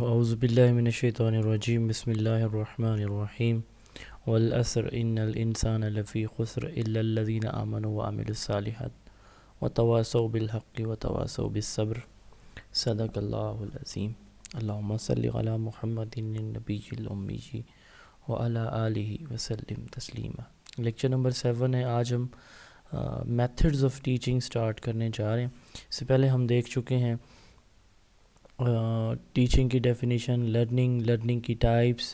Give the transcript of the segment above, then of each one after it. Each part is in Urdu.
اعوذ باللہ من الشیطان الرجیم بسم اللہ الرحمن الرحیم والعصر ان الانسان لفی خسر الا الذین آمنوا وعملوا الصالحات وتواصوا بالحق وتواصوا بالصبر صدق اللہ العظیم اللہم صلی علی محمد النبی الامی وعلی آلہ وسلم تسلیما۔ لیکچر نمبر 7 ہے۔ آج ہم میتھڈز آف ٹیچنگ سٹارٹ کرنے جا رہے ہیں۔ اس سے پہلے ہم دیکھ چکے ہیں ٹیچنگ کی ڈیفینیشن، لرننگ کی ٹائپس،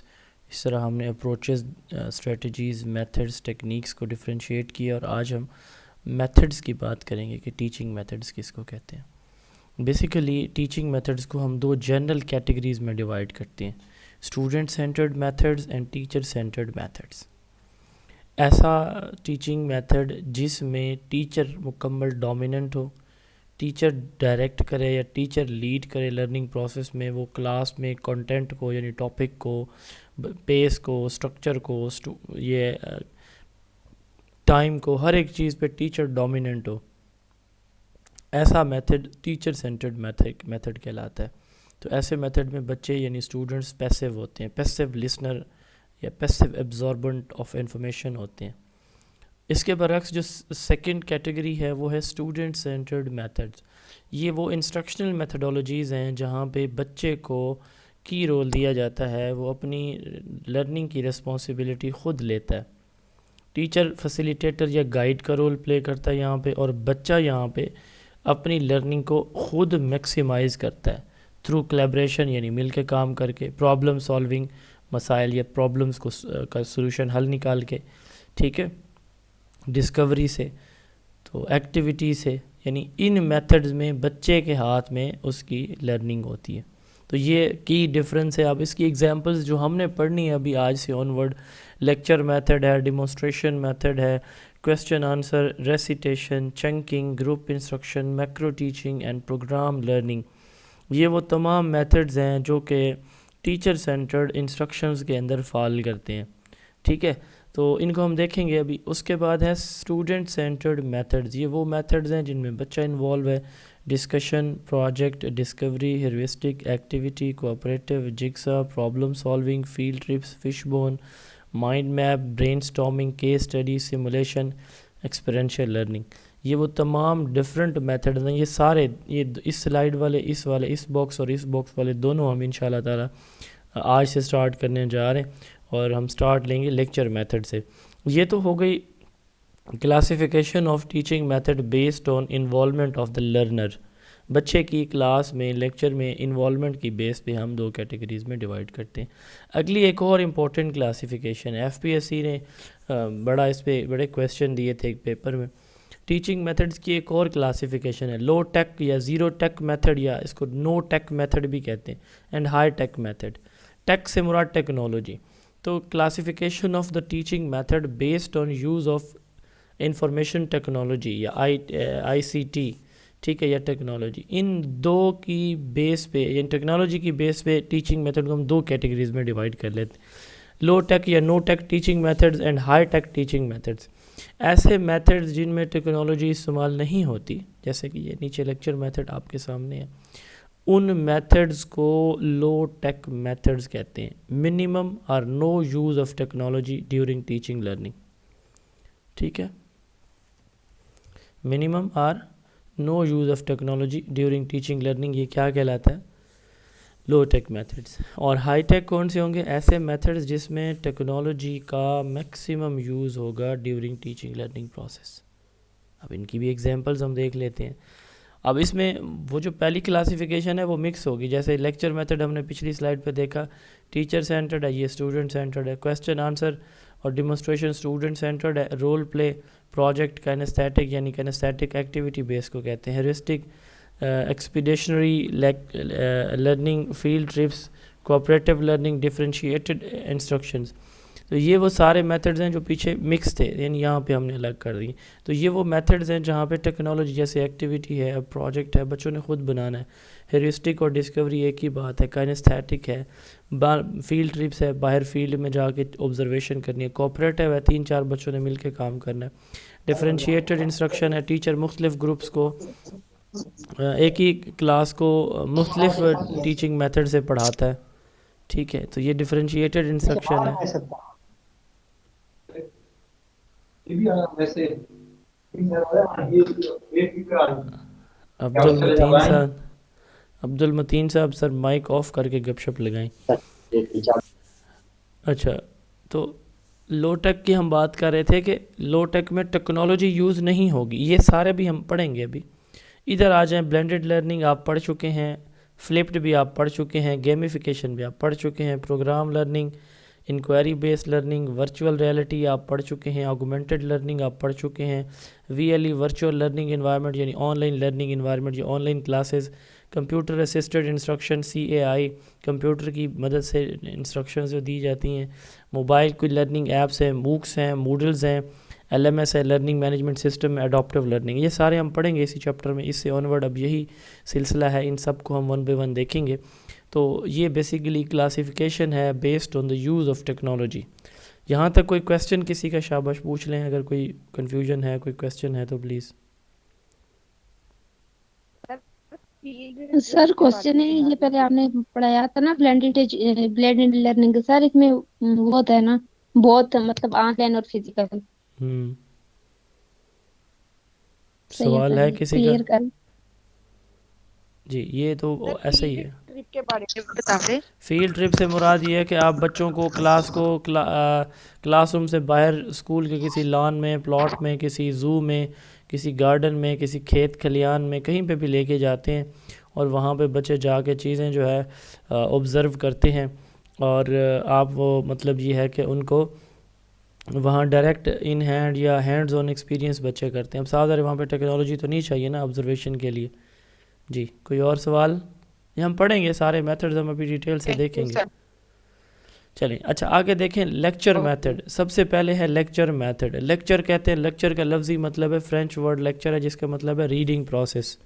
اس طرح ہم نے اپروچز، اسٹریٹجیز، میتھڈز، ٹیکنیکس کو ڈفرینشیٹ کیا، اور آج ہم میتھڈز کی بات کریں گے کہ ٹیچنگ میتھڈز کس کو کہتے ہیں۔ بیسیکلی ٹیچنگ میتھڈز کو ہم دو جنرل کیٹیگریز میں ڈیوائڈ کرتے ہیں، student centred methods and teacher centred methods. ایسا ٹیچنگ میتھڈ جس میں ٹیچر مکمل ڈومیننٹ ہو، ٹیچر ڈائریکٹ کرے یا ٹیچر لیڈ کرے لرننگ پروسیس میں، وہ کلاس میں کنٹینٹ کو یعنی ٹاپک کو، پیس کو، اسٹرکچر کو، یہ ٹائم کو، ہر ایک چیز پہ ٹیچر ڈومیننٹ ہو، ایسا میتھڈ ٹیچر سینٹرڈ میتھڈ کہلاتا ہے۔ تو ایسے میتھڈ میں بچے یعنی اسٹوڈنٹس پیسیو ہوتے ہیں، پیسیو لسنر یا پیسیو ایبزاربنٹ آف انفارمیشن ہوتے ہیں۔ اس کے برعکس جو سیکنڈ کیٹیگری ہے وہ ہے اسٹوڈنٹ سینٹرڈ میتھڈز۔ یہ وہ انسٹرکشنل میتھڈولوجیز ہیں جہاں پہ بچے کو کی رول دیا جاتا ہے، وہ اپنی لرننگ کی رسپانسبلٹی خود لیتا ہے۔ ٹیچر فیسیلیٹیٹر یا گائیڈ کا رول پلے کرتا ہے یہاں پہ، اور بچہ یہاں پہ اپنی لرننگ کو خود میکسیمائز کرتا ہے تھرو کلیبریشن، یعنی مل کے کام کر کے، پرابلم سالونگ، مسائل یا پرابلمس کا سولوشن حل نکال کے، ٹھیک ہے، ڈسکوری سے، تو ایکٹیویٹی سے، یعنی ان میتھڈز میں بچے کے ہاتھ میں اس کی لرننگ ہوتی ہے۔ تو یہ کی ڈفرینس ہے۔ اب اس کی ایگزامپلز جو ہم نے پڑھنی ہے ابھی آج سے آن ورڈ، لیکچر میتھڈ ہے، ڈیمونسٹریشن میتھڈ ہے، question answer, recitation, chunking, group instruction, micro teaching and programme learning, یہ وہ تمام میتھڈز ہیں جو کہ ٹیچر سینٹرڈ انسٹرکشنز کے اندر فال کرتے ہیں، ٹھیک ہے۔ تو ان کو ہم دیکھیں گے ابھی۔ اس کے بعد ہے اسٹوڈنٹ سینٹرڈ میتھڈز۔ یہ وہ میتھڈز ہیں جن میں بچہ انوالو ہے، discussion, project, discovery, heuristic, activity, cooperative, jigsaw, problem solving, field trips, fish bone, mind map, brain storming, case study, simulation, experiential learning. یہ وہ تمام ڈفرینٹ میتھڈز ہیں۔ یہ سارے، یہ اس سلائیڈ والے، اس باکس اور اس باکس والے دونوں ہم انشاءاللہ تعالی آج سے سٹارٹ کرنے جا رہے ہیں، اور ہم سٹارٹ لیں گے لیکچر میتھڈ سے۔ یہ تو ہو گئی classification of teaching method based on involvement of the learner. بچے کی کلاس میں، لیکچر میں انوالومنٹ کی بیس پہ ہم دو کیٹیگریز میں ڈیوائڈ کرتے ہیں۔ اگلی ایک اور امپورٹنٹ کلاسیفیکیشن ہے، ایف پی ایس سی نے اس پہ بڑے کویسچن دیے تھے ایک پیپر میں۔ ٹیچنگ میتھڈز کی ایک اور کلاسیفیکیشن ہے، لو ٹیک یا زیرو ٹیک میتھڈ، یا اس کو نو ٹیک میتھڈ بھی کہتے ہیں، اینڈ ہائی ٹیک میتھڈ۔ ٹیک سے مراد ٹیکنالوجی۔ تو classification of the teaching method based on use of information technology یا آئی سی ٹی، ٹھیک ہے، یا ٹیکنالوجی، ان دو کی بیس پہ، یعنی ٹیکنالوجی کی بیس پہ ٹیچنگ میتھڈ کو ہم دو کیٹیگریز میں ڈیوائڈ کر لیتے ہیں، لو ٹیک یا no tech teaching methods and high tech teaching methods. ایسے میتھڈز جن میں ٹیکنالوجی استعمال نہیں ہوتی، جیسے کہ یہ نیچے لیکچر میتھڈ آپ کے سامنے ہے، ان میتھڈز کو لو ٹیک میتھڈز کہتے ہیں۔ منیمم اور no use of technology during teaching learning, ٹھیک ہے، منیمم اور no use of technology during teaching learning, یہ کیا کہلاتا ہے؟ لو ٹیک میتھڈز۔ اور ہائی ٹیک کون سے ہوں گے؟ ایسے میتھڈز جس میں ٹیکنالوجی کا میکسیمم یوز ہوگا ڈیورنگ ٹیچنگ لرننگ پروسیس۔ اب ان کی بھی ایگزامپلز ہم دیکھ لیتے ہیں۔ اب اس میں وہ جو پہلی کلاسیفیکیشن ہے وہ مکس ہوگی، جیسے لیکچر میتھڈ ہم نے پچھلی سلائیڈ پہ دیکھا، ٹیچر سینٹرڈ ہے، یہ اسٹوڈنٹ سینٹرڈ ہے، کویسچن آنسر اور ڈیمونسٹریشن اسٹوڈنٹ سینٹرڈ ہے، رول پلے، پروجیکٹ، کینیستھیٹک یعنی کینیستھیٹک ایکٹیویٹی بیس کو کہتے ہیں، heuristic, expeditionary learning, field trips, cooperative learning, differentiated instructions. تو یہ وہ سارے میتھڈز ہیں جو پیچھے مکس تھے، یعنی یہاں پہ ہم نے الگ کر دی۔ تو یہ وہ میتھڈز ہیں جہاں پہ ٹیکنالوجی، جیسے ایکٹیویٹی ہے، پروجیکٹ ہے، بچوں نے خود بنانا ہے، ہیورسٹک اور ڈسکوری ایک ہی بات ہے، کائنستھیٹک ہے، فیلڈ ٹرپس ہے، باہر فیلڈ میں جا کے آبزرویشن کرنی ہے، کوآپریٹو ہے، 3-4 بچوں نے مل کے کام کرنا ہے، ڈفرینشیٹڈ انسٹرکشن ہے، ٹیچر مختلف گروپس کو ایک ہی کلاس کو مختلف ٹیچنگ میتھڈ سے پڑھاتا ہے. ٹھیک ہے, تو یہ ڈفرینشیٹڈ انسٹرکشن ہے. عبد المتین صاحب سر مائک آف کر کے گپ شپ لگائیں. اچھا, تو لو ٹیک کی ہم بات کر رہے تھے کہ لو ٹیک میں ٹیکنالوجی یوز نہیں ہوگی. یہ سارے بھی ہم پڑھیں گے ابھی. ادھر آ جائیں, بلینڈڈ لرننگ آپ پڑھ چکے ہیں, فلپڈ بھی آپ پڑھ چکے ہیں, گیمیفیکیشن بھی آپ پڑھ چکے ہیں, پروگرام لرننگ, انکوائری بیس لرننگ, ورچوئل ریئلٹی آپ پڑھ چکے ہیں, آگومنٹڈ لرننگ آپ پڑھ چکے ہیں, V L E virtual learning environment یعنی آن لائن لرننگ انوائرمنٹ یا online classes, computer assisted instruction C A I, computer کی مدد سے انسٹرکشنز جو دی جاتی ہیں, موبائل کوئی لرننگ ایپس ہیں, موکس ہیں, موڈلز ہیں, ایل ایم ایس ہے, لرننگ مینجمنٹ سسٹم ہے, اڈاپٹیو لرننگ, یہ سارے ہم پڑھیں گے اسی چیپٹر میں. اس سے آنورڈ اب یہی سلسلہ ہے, ان سب کو ہم ون بائی ون دیکھیں گے. تو یہ بیسیکلی کلاسیفیکیشن ہے based on the use of technology. یہاں تک کوئی کویسچن کسی کا شاباش پوچھ لیں, اگر کوئی کنفیوژن ہے, کوئی کویسچن ہے تو پلیز. سر کوشچن ہے یہ پہلے آپ نے پڑھایا تھا نا بلینڈڈ لرننگ, سر اس میں وہ ہوتا ہے نا بہت مطلب آن لائن اور فزیکل. صحیح ہے سوال سر, ہے کسی کا؟ کلیئر کر. جی, یہ تو ایسا ہی ہے. فیلڈ ٹرپ سے مراد یہ ہے کہ آپ بچوں کو کلاس روم سے باہر اسکول کے کسی لان میں, پلاٹ میں, کسی زو میں, کسی گارڈن میں, کسی کھیت کھلیان میں, کہیں پہ بھی لے کے جاتے ہیں, اور وہاں پہ بچے جا کے چیزیں جو ہے آبزرو کرتے ہیں, اور آپ وہ مطلب یہ ہے کہ ان کو وہاں ڈائریکٹ ان ہینڈ یا ہینڈز آن ایکسپیرینس بچے کرتے ہیں. اب صاحب وہاں پہ ٹیکنالوجی تو نہیں چاہیے نا آبزرویشن کے لیے. جی, کوئی اور سوال؟ یہ ہم پڑھیں گے سارے میتھڈز, ہم ابھی ڈیٹیل سے دیکھیں گے. چلیں, اچھا آگے دیکھیں لیکچر میتھڈ. سب سے پہلے ہے لیکچر میتھڈ. لیکچر کہتے ہیں, لیکچر کا لفظی مطلب ہے, فرینچ ورڈ لیکچر ہے جس کا مطلب ہے ریڈنگ پروسیس,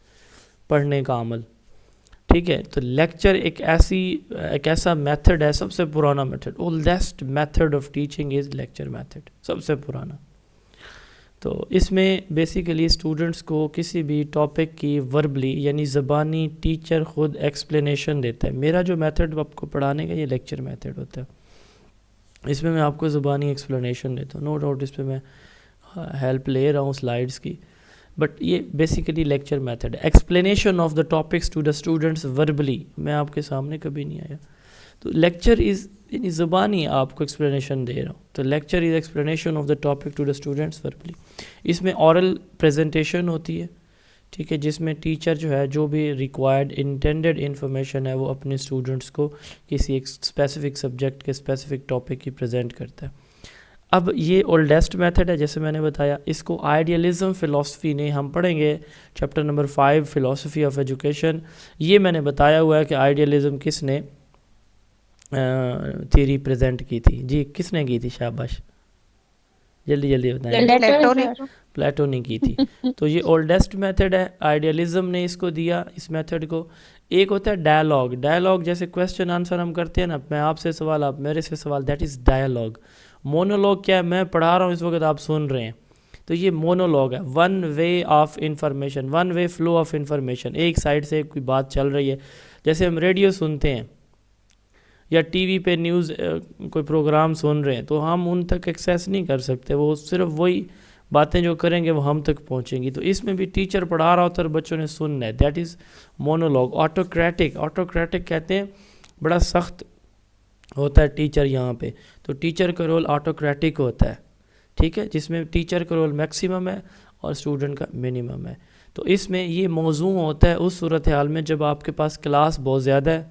پڑھنے کا عمل. ٹھیک ہے, تو لیکچر ایک ایسا میتھڈ ہے, سب سے پرانا method, oldest method of teaching is lecture method, سب سے پرانا. تو اس میں بیسیکلی اسٹوڈنٹس کو کسی بھی ٹاپک کی وربلی یعنی زبانی ٹیچر خود ایکسپلینیشن دیتا ہے. میرا جو میتھڈ آپ کو پڑھانے کا یہ لیکچر میتھڈ ہوتا ہے. اس میں آپ کو زبانی ایکسپلینیشن دیتا ہوں, نو ڈاؤٹ اس پہ میں ہیلپ لے رہا ہوں سلائیڈس کی, بٹ یہ بیسیکلی لیکچر میتھڈ ہے. Explanation of the topics to the students verbally, میں آپ کے سامنے کبھی نہیں آیا. تو لیکچر از یعنی زبانی آپ کو ایکسپلینیشن دے رہا ہوں. تو lecture is explanation of the topic to the students verbally. اس میں اورل پریزنٹیشن ہوتی ہے, ٹھیک ہے, جس میں ٹیچر جو ہے جو بھی ریکوائرڈ انٹینڈڈ انفارمیشن ہے وہ اپنے اسٹوڈنٹس کو کسی ایک اسپیسیفک سبجیکٹ کے اسپیسیفک ٹاپک کی پریزنٹ کرتا ہے. اب یہ اولڈسٹ میتھڈ ہے جیسے میں نے بتایا. اس کو آئیڈیالزم فلسفی نے, ہم پڑھیں گے چیپٹر نمبر 5 فلسفی آف ایجوکیشن. یہ میں نے بتایا ہوا ہے کہ آئیڈیالزم کس نے تھیری پریزنٹ کی تھی. جی, کس نے کی تھی؟ شاباش, جلدی جلدی بتائیں. پلیٹو نے کی تھی. تو یہ اولڈسٹ میتھڈ ہے, آئیڈیالزم نے اس کو دیا, اس میتھڈ کو. ایک ہوتا ہے ڈائلاگ. ڈائلاگ جیسے کویسچن آنسر ہم کرتے ہیں نا, میں آپ سے سوال, آپ میرے سے سوال, دیٹ از ڈائلاگ. مونولوگ کیا ہے, میں پڑھا رہا ہوں اس وقت آپ سن رہے ہیں, تو یہ مونولوگ ہے. One way of information, one way flow of information, ایک سائڈ سے کوئی بات چل رہی ہے. جیسے ہم ریڈیو سنتے ہیں یا ٹی وی پہ نیوز کوئی پروگرام سن رہے ہیں, تو ہم ان تک ایکسیس نہیں کر سکتے, وہ صرف وہی باتیں جو کریں گے وہ ہم تک پہنچیں گی. تو اس میں بھی ٹیچر پڑھا رہا ہوتا ہے اور بچوں نے سننا ہے, that is monologue. Autocratic, autocratic کہتے ہیں بڑا سخت ہوتا ہے ٹیچر یہاں پہ, تو ٹیچر کا رول آٹوکریٹک ہوتا ہے, ٹھیک ہے, جس میں ٹیچر کا رول میکسیمم ہے اور اسٹوڈنٹ کا منیمم ہے. تو اس میں یہ موضوع ہوتا ہے اس صورتحال میں جب آپ کے پاس کلاس بہت زیادہ ہے,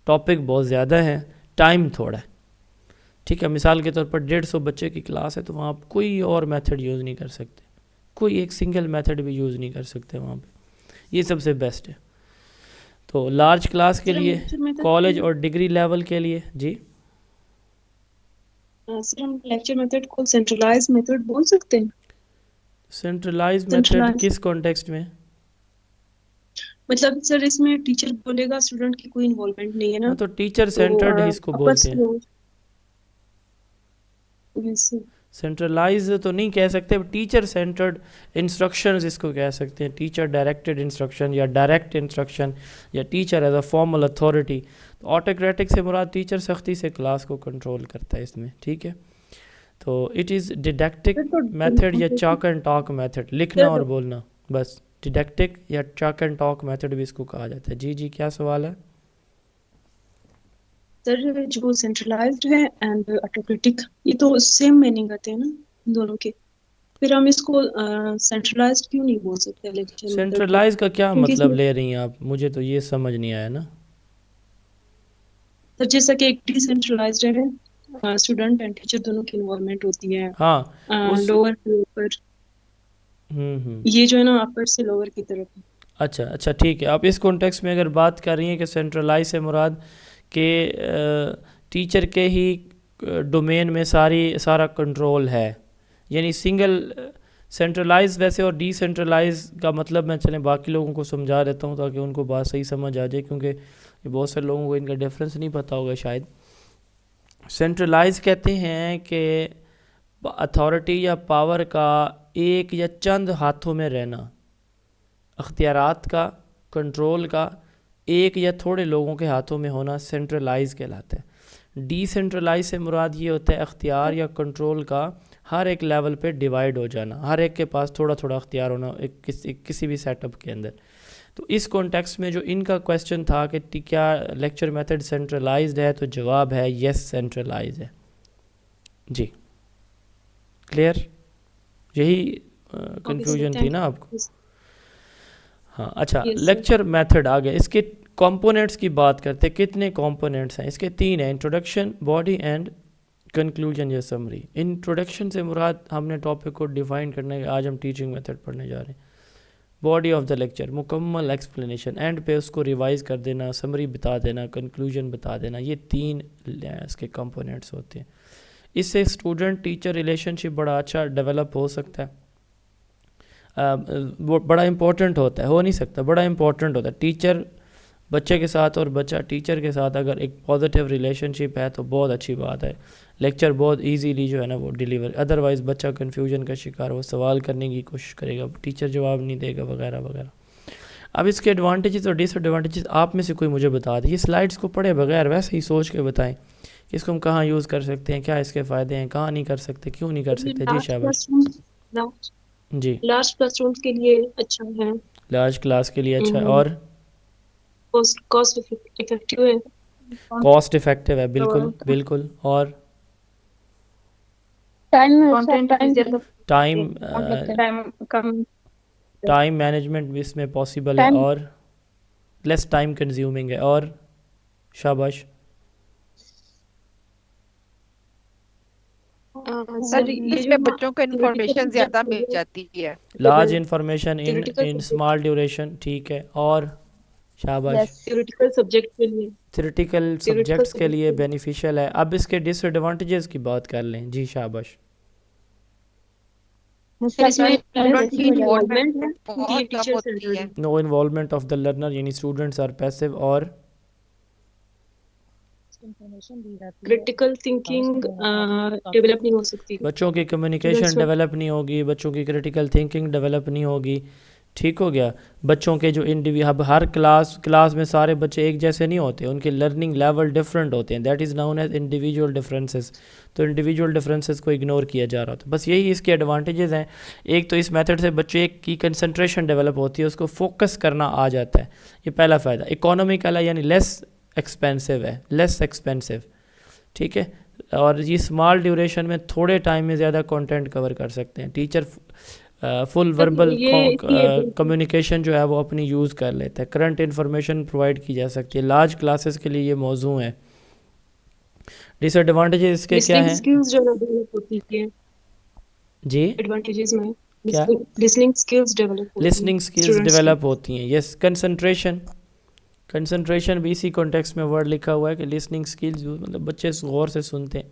ٹاپک بہت زیادہ ہے, ٹائم تھوڑا ہے, ٹھیک ہے. مثال کے طور پر 150 بچے کی کلاس ہے, تو وہاں آپ کوئی اور میتھڈ یوز نہیں کر سکتے, کوئی ایک سنگل میتھڈ بھی یوز نہیں کر سکتے وہاں پہ. یہ سب سے بیسٹ ہے. تو لارج کلاس کے لیے, کالج اور ڈگری لیول کے لیے. جی سر, ہم لیکچر میتھڈ کو سینٹرلائز میتھڈ بول سکتے ہیں؟ سینٹرلائز میتھڈ کس کانٹیکسٹ میں؟ مطلب سر اس میں ٹیچر بولے گا, اسٹوڈنٹ کی کوئی انوالومنٹ نہیں ہے نا, تو ٹیچر سینٹرڈ ہی اس کو بولتے ہیں. سینٹرلائز تو نہیں کہہ سکتے, ٹیچر سینٹرڈ انسٹرکشنز اس کو کہہ سکتے ہیں, ٹیچر ڈائریکٹڈ انسٹرکشن یا ڈائریکٹ انسٹرکشن یا teacher as a formal authority. تو آٹوکریٹک سے مراد ٹیچر سختی سے کلاس کو کنٹرول کرتا ہے اس میں, ٹھیک ہے. تو اٹ از ڈیڈکٹک میتھڈ یا چاک اینڈ ٹاک میتھڈ, لکھنا اور بولنا بس. ڈیڈکٹک یا چاک اینڈ ٹاک میتھڈ بھی اس کو کہا جاتا ہے. جی جی کیا سوال ہے؟ سر جو سینٹرلائزڈ ہے اینڈ آٹوکریٹک یہ تو سیم میننگ آتے ہیں نا دونوں کے, پھر ہم اس کو سینٹرلائزڈ کیوں نہیں بول سکتے لیکچر میتھڈ کو؟ سینٹرلائز کا کیا کیونکہ اس مطلب میں لے رہی ہیں آپ؟ مجھے تو یہ سمجھ نہیں آیا نا. سر جیسا کہ ایک ڈی سینٹرلائزڈ ہے, اسٹوڈنٹ اینڈ ٹیچر دونوں کی انوالومنٹ ہوتی ہے, ہاں اس لوور سے اوپر, یہ جو ہے نا اپر سے لوور کی طرف ہے. اچھا اچھا ٹھیک ہے. آپ اس کانٹیکس میں اگر بات کر رہی ہیں کہ سینٹرلائز سے مراد کہ ٹیچر کے ہی ڈومین میں سارا کنٹرول ہے, یعنی سنگل سینٹرلائز. ویسے اور ڈی سینٹرلائز کا مطلب میں چلیں باقی لوگوں کو سمجھا دیتا ہوں تاکہ ان کو بات صحیح سمجھ آ جائے, کیونکہ یہ بہت سے لوگوں کو ان کا ڈفرینس نہیں پتہ ہوگا شاید. سینٹرلائز کہتے ہیں کہ اتھارٹی یا پاور کا ایک یا چند ہاتھوں میں رہنا, اختیارات کا, کنٹرول کا ایک یا تھوڑے لوگوں کے ہاتھوں میں ہونا سینٹرلائز کہلاتا ہے. ڈی سینٹرلائز سے مراد یہ ہوتا ہے اختیار یا کنٹرول کا ہر ایک لیول پہ ڈیوائیڈ ہو جانا, ہر ایک کے پاس تھوڑا تھوڑا اختیار ہونا کسی بھی سیٹ اپ کے اندر. تو اس کانٹیکس میں جو ان کا کویسچن تھا کہ کیا لیکچر میتھڈ سینٹرلائزڈ ہے, تو جواب ہے یس سینٹرلائز ہے. جی کلیئر, یہی کنفیوژن تھی نا آپ کو؟ ہاں اچھا. لیکچر میتھڈ آ گیا, اس کے کمپوننٹس کی بات کرتے ہیں. کتنے کمپوننٹس ہیں اس کے؟ 3 ہیں, انٹروڈکشن, باڈی اینڈ کنکلوژن یا سمری. انٹروڈکشن سے مراد ہم نے ٹاپک کو ڈیفائن کرنا ہے, آج ہم ٹیچنگ میتھڈ پڑھنے جا رہے ہیں. باڈی آف دا لیکچر, مکمل ایکسپلینیشن, اینڈ پہ اس کو ریوائز کر دینا, سمری بتا دینا, کنکلوژن بتا دینا. یہ 3 اس کے کمپوننٹس ہوتے ہیں. اس سے اسٹوڈنٹ ٹیچر ریلیشن شپ بڑا اچھا ڈیولپ ہو سکتا ہے. وہ بڑا امپورٹنٹ ہوتا ہے, ہو نہیں سکتا, بڑا امپورٹنٹ ہوتا ہے. ٹیچر بچے کے ساتھ اور بچہ ٹیچر کے ساتھ اگر ایک پازیٹیو ریلیشن شپ ہے تو بہت اچھی بات ہے. لیکچر بہت ایزیلی جو ہے نا وہ ڈیلیور, ادروائز بچہ کنفیوژن کا شکار, وہ سوال کرنے کی کوشش کرے گا, ٹیچر جواب نہیں دے گا وغیرہ وغیرہ. اب اس کے ایڈوانٹیجز اور ڈس ایڈوانٹیجز آپ میں سے کوئی مجھے بتا دیں. یہ سلائڈس کو پڑھے بغیر ویسے ہی سوچ کے بتائیں کہ اس کو ہم کہاں یوز کر سکتے ہیں, کیا اس کے فائدے ہیں, کہاں نہیں کر سکتے, کیوں نہیں کر سکتے. جی شاباش. جی لارج کلاس روم کے لیے اچھا ہے, لارج کلاس کے لیے اچھا ہے, اور کاسٹ افیکٹو ہے, کاسٹ افیکٹو ہے, بالکل بالکل. اور ٹائم مینجمنٹ بھی اس میں پاسبل ہے, اور لیس ٹائم کنزیومنگ ہے. اور شاباش. سر اس میں بچوں کو انفارمیشن زیادہ مل جاتی ہے, large information in small duration, ٹھیک ہے. اور شاباش. تھیوریٹیکل سبجیکٹ کے لیے, تھیوریٹیکل سبجیکٹس کے لیے بینیفیشیل ہے. اب اس کے ڈس ایڈوانٹیجز کی بات کر لیں. جی شاباش. نو انوالومنٹ آف دا لرنر, یعنی اسٹوڈنٹس آر پیسو. اور کریٹیکل تھنکنگ ڈیولپ نہیں ہو سکتی, بچوں کی کمیونیکیشن ڈیولپ نہیں ہوگی, بچوں کی کریٹیکل تھنکنگ ڈیولپ نہیں ہوگی. ٹھیک ہو گیا. بچوں کے جو اب ہر کلاس میں سارے بچے ایک جیسے نہیں ہوتے, ان کے لرننگ لیول ڈفرینٹ ہوتے ہیں. That is known as individual differences. تو انڈیویجول ڈفرینسز کو اگنور کیا جا رہا ہوتا ہے. بس یہی اس کے ایڈوانٹیجز ہیں. ایک تو اس میتھڈ سے بچے کی کنسنٹریشن ڈیولپ ہوتی ہے, اس کو فوکس کرنا آ جاتا ہے, یہ پہلا فائدہ. اکانومیکل ہے, یعنی لیس ایکسپینسو ہے, لیس ایکسپینسو, ٹھیک ہے. اور یہ اسمال ڈیوریشن میں تھوڑے ٹائم میں زیادہ کنٹینٹ کور کر سکتے ہیں. ٹیچر فل وربل کمیونیکیشن جو ہے وہ اپنی یوز کر لیتا ہے. کرنٹ انفارمیشن پرووائڈ کی جا سکتی ہے. لارج کلاسز کے لیے یہ موضوع ہے. ڈس ایڈوانٹیجز اس کے کیا ہیں؟ جی ایڈوانٹیجز میں کیا؟ لسننگ سکلز ڈیولپ ہوتی ہیں. یس. کنسنٹریشن بھی اسی کانٹیکس میں ورڈ لکھا ہوا ہے کہ لسننگ سکلز, مطلب بچے غور سے سنتے ہیں.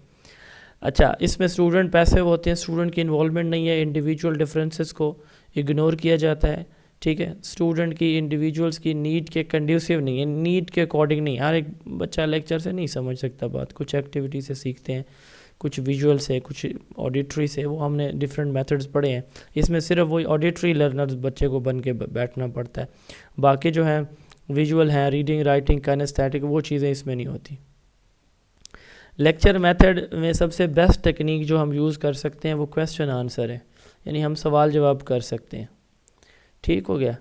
اچھا, اس میں اسٹوڈنٹ پیسو ہوتے ہیں, اسٹوڈنٹ کی انوالومنٹ نہیں ہے, انڈیویجول ڈفرینسز کو اگنور کیا جاتا ہے. ٹھیک ہے. اسٹوڈنٹ کی انڈیویجولس کی نیڈ کے کنڈیوسیو نہیں ہے, نیڈ کے اکارڈنگ نہیں. ہر ایک بچہ لیکچر سے نہیں سمجھ سکتا بات, کچھ ایکٹیویٹی سے سیکھتے ہیں. کچھ ویژول سے، کچھ آڈیٹری سے، وہ ہم نے ڈفرینٹ میتھڈز پڑھے ہیں. اس میں صرف وہی آڈیٹری لرنرز بچے کو بن کے بیٹھنا پڑتا ہے، باقی جو ہیں ویژول ہیں، ریڈنگ، رائٹنگ، کائنیستھیٹک، وہ چیزیں اس میں نہیں ہوتی. لیکچر میتھڈ میں سب سے بیسٹ ٹیکنیک جو ہم یوز کر سکتے ہیں وہ کویسچن آنسر ہے، یعنی ہم سوال جواب کر سکتے ہیں. ٹھیک ہو گیا.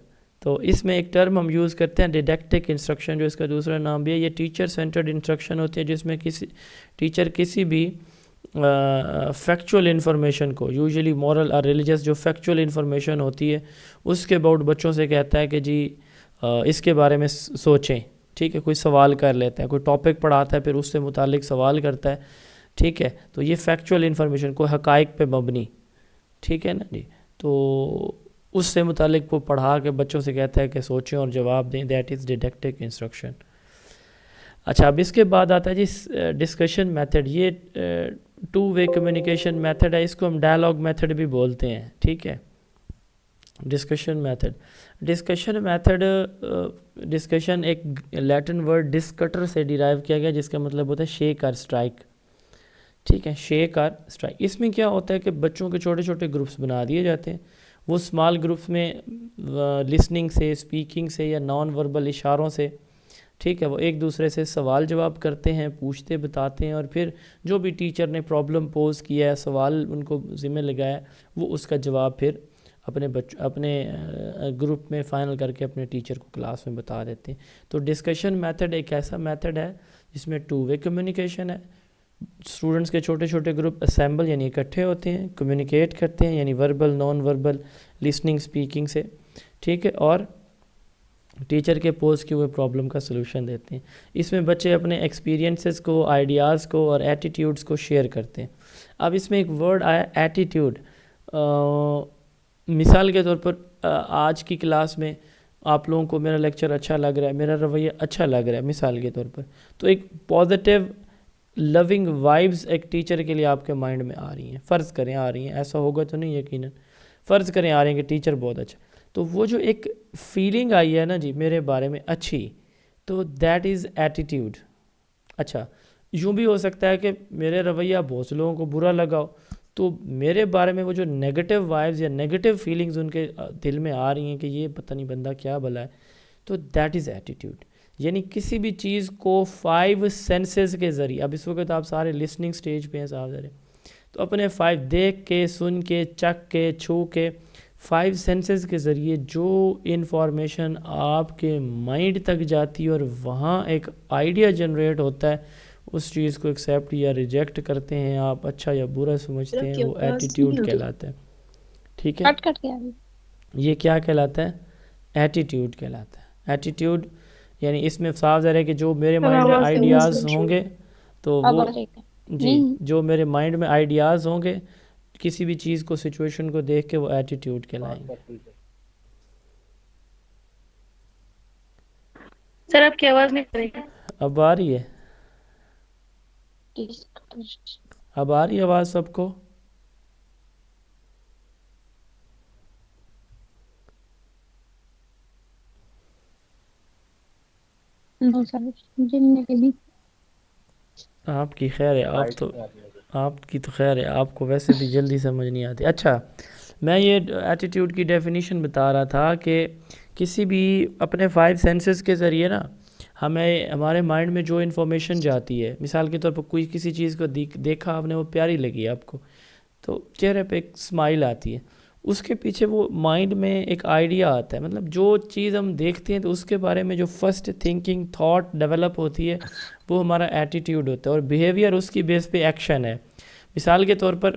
تو اس میں ایک ٹرم ہم یوز کرتے ہیں ڈیڈیکٹک انسٹرکشن، جو اس کا دوسرا نام بھی ہے. یہ ٹیچر سینٹرڈ انسٹرکشن ہوتی ہے، جس میں ٹیچر کسی بھی فیکچول انفارمیشن کو، یوزلی مورل اور ریلیجس جو فیکچول انفارمیشن ہوتی ہے اس کے اباؤٹ بچوں سے کہتا ہے کہ جی اس کے بارے میں سوچیں. ٹھیک ہے، کوئی سوال کر لیتا ہے، کوئی ٹاپک پڑھاتا ہے پھر اس سے متعلق سوال کرتا ہے. ٹھیک ہے، تو یہ فیکچول انفارمیشن، کوئی حقائق پہ مبنی. ٹھیک ہے نا جی. تو اس سے متعلق وہ پڑھا کے بچوں سے کہتا ہے کہ سوچیں اور جواب دیں. That is didactic instruction. اچھا، اب اس کے بعد آتا ہے جی ڈسکشن میتھڈ. یہ 2 وے کمیونیکیشن میتھڈ ہے، اس کو ہم ڈائلاگ میتھڈ بھی بولتے ہیں. ٹھیک ہے، ڈسکشن میتھڈ ڈسکشن ایک لیٹن ورڈ ڈسکٹر سے ڈیرائیو کیا گیا، جس کا مطلب ہوتا ہے شیک اور اسٹرائک. ٹھیک ہے، شیک اور اسٹرائک. اس میں کیا ہوتا ہے کہ بچوں کے چھوٹے چھوٹے گروپس بنا دیے جاتے ہیں. وہ اسمال گروپس میں لسننگ سے، اسپیکنگ سے یا نان وربل اشاروں سے، ٹھیک ہے، وہ ایک دوسرے سے سوال جواب کرتے ہیں، پوچھتے بتاتے ہیں، اور پھر جو بھی ٹیچر نے پرابلم پوز کیا ہے، سوال ان کو ذمہ لگایا، وہ اس کا جواب پھر اپنے گروپ میں فائنل کر کے اپنے ٹیچر کو کلاس میں بتا دیتے ہیں. تو ڈسکشن میتھڈ ایک ایسا میتھڈ ہے جس میں 2 وے کمیونیکیشن ہے. اسٹوڈنٹس کے چھوٹے چھوٹے گروپ اسمبل یعنی اکٹھے ہوتے ہیں، کمیونیکیٹ کرتے ہیں، یعنی verbal, non verbal, listening, speaking سے. ٹھیک ہے، اور ٹیچر کے پوز کیے ہوئے پرابلم کا سلوشن دیتے ہیں. اس میں بچے اپنے ایکسپیرینسز کو، آئیڈیاز کو اور ایٹیٹیوڈز کو شیئر کرتے ہیں. اب اس میں ایک ورڈ آیا ایٹیٹیوڈ. مثال کے طور پر آج کی کلاس میں آپ لوگوں کو میرا لیکچر اچھا لگ رہا ہے، میرا رویہ اچھا لگ رہا ہے مثال کے طور پر، تو ایک پازیٹیو لونگ وائبز ایک ٹیچر کے لیے آپ کے مائنڈ میں آ رہی ہیں. فرض کریں آ رہی ہیں، ایسا ہوگا تو نہیں یقیناً، فرض کریں آ رہی ہیں کہ ٹیچر بہت اچھا. تو وہ جو ایک فیلنگ آئی ہے نا جی میرے بارے میں اچھی، تو دیٹ از ایٹیٹیوڈ. اچھا، یوں بھی ہو سکتا ہے کہ میرے رویہ بہت سے لوگوں کو برا لگا ہو، تو میرے بارے میں وہ جو نیگیٹو وائبز یا نیگیٹو فیلنگز ان کے دل میں آ رہی ہیں کہ یہ پتہ نہیں بندہ کیا بلا ہے، تو دیٹ از ایٹیٹیوڈ. یعنی کسی بھی چیز کو 5 سینسز کے ذریعے، اب اس وقت آپ سارے لسننگ سٹیج پہ ہیں صاحب ذرے، تو اپنے 5 دیکھ کے، سن کے، چکھ کے، چھو کے، 5 سینسز کے ذریعے جو انفارمیشن آپ کے مائنڈ تک جاتی ہے اور وہاں ایک آئیڈیا جنریٹ ہوتا ہے، اس چیز کو ایکسیپٹ یا ریجیکٹ کرتے ہیں آپ، اچھا یا برا سمجھتے ہیں، وہ ایٹیٹیوڈ کہلاتا ہے. ٹھیک ہے، کٹ کے آگے یہ کیا کہلاتا ہے؟ ایٹیٹیوڈ کہلاتا ہے. ایٹیٹیوڈ یعنی اس میں صاف ظاہر ہے کہ جو میرے مائنڈ میں آئیڈیاز ہوں گے تو وہ جی جو میرے مائنڈ میں آئیڈیاز ہوں گے کسی بھی چیز کو، سچویشن کو دیکھ کے، وہ ایٹیٹیوڈ کہلائیں گے. سر آپ کی آواز نہیں کرے گی. اب آ رہی ہے؟ اب آ رہی ہے آواز سب کو؟ آپ کی خیر ہے، آپ کی تو خیر ہے، آپ کو ویسے بھی جلدی سمجھ نہیں آتی. اچھا، میں یہ ایٹیٹیوڈ کی ڈیفینیشن بتا رہا تھا کہ کسی بھی اپنے 5 سینسز کے ذریعے نا ہمیں ہمارے مائنڈ میں جو انفارمیشن جاتی ہے، مثال کے طور پر کوئی کسی چیز کو دیکھا آپ نے، وہ پیاری لگی آپ کو، تو چہرے پہ ایک اسمائل آتی ہے، اس کے پیچھے وہ مائنڈ میں ایک آئیڈیا آتا ہے. مطلب جو چیز ہم دیکھتے ہیں تو اس کے بارے میں جو فرسٹ تھنکنگ تھاٹ ڈیولپ ہوتی ہے وہ ہمارا ایٹیٹیوڈ ہوتا ہے، اور بیہیویئر اس کی بیس پہ ایکشن ہے. مثال کے طور پر